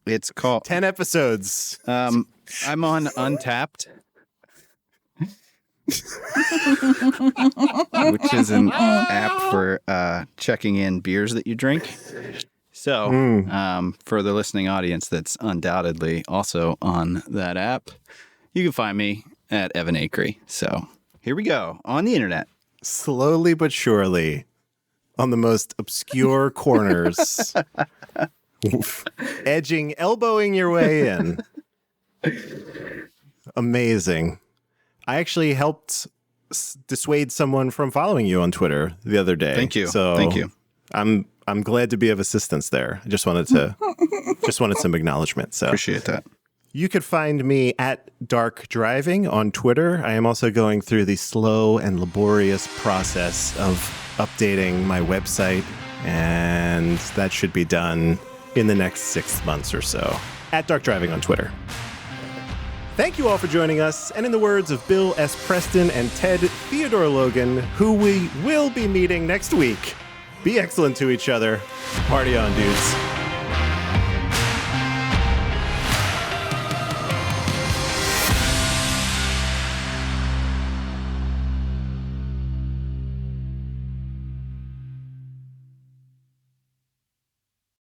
It's called 10 episodes. I'm on Untapped, which is an app for checking in beers that you drink. So for the listening audience that's undoubtedly also on that app, you can find me at Evan Acree. So here we go on the internet. Slowly but surely on the most obscure corners, elbowing your way in. Amazing. I actually helped dissuade someone from following you on Twitter the other day. Thank you. So thank you. I'm glad to be of assistance there. I just wanted some acknowledgement. So appreciate that. You could find me at Dark Driving on Twitter. I am also going through the slow and laborious process of updating my website And that should be done in the next 6 months or so. At Dark Driving on Twitter. Thank you all for joining us. And in the words of Bill S. Preston and Ted Theodore Logan, who we will be meeting next week, be excellent to each other. Party on, dudes.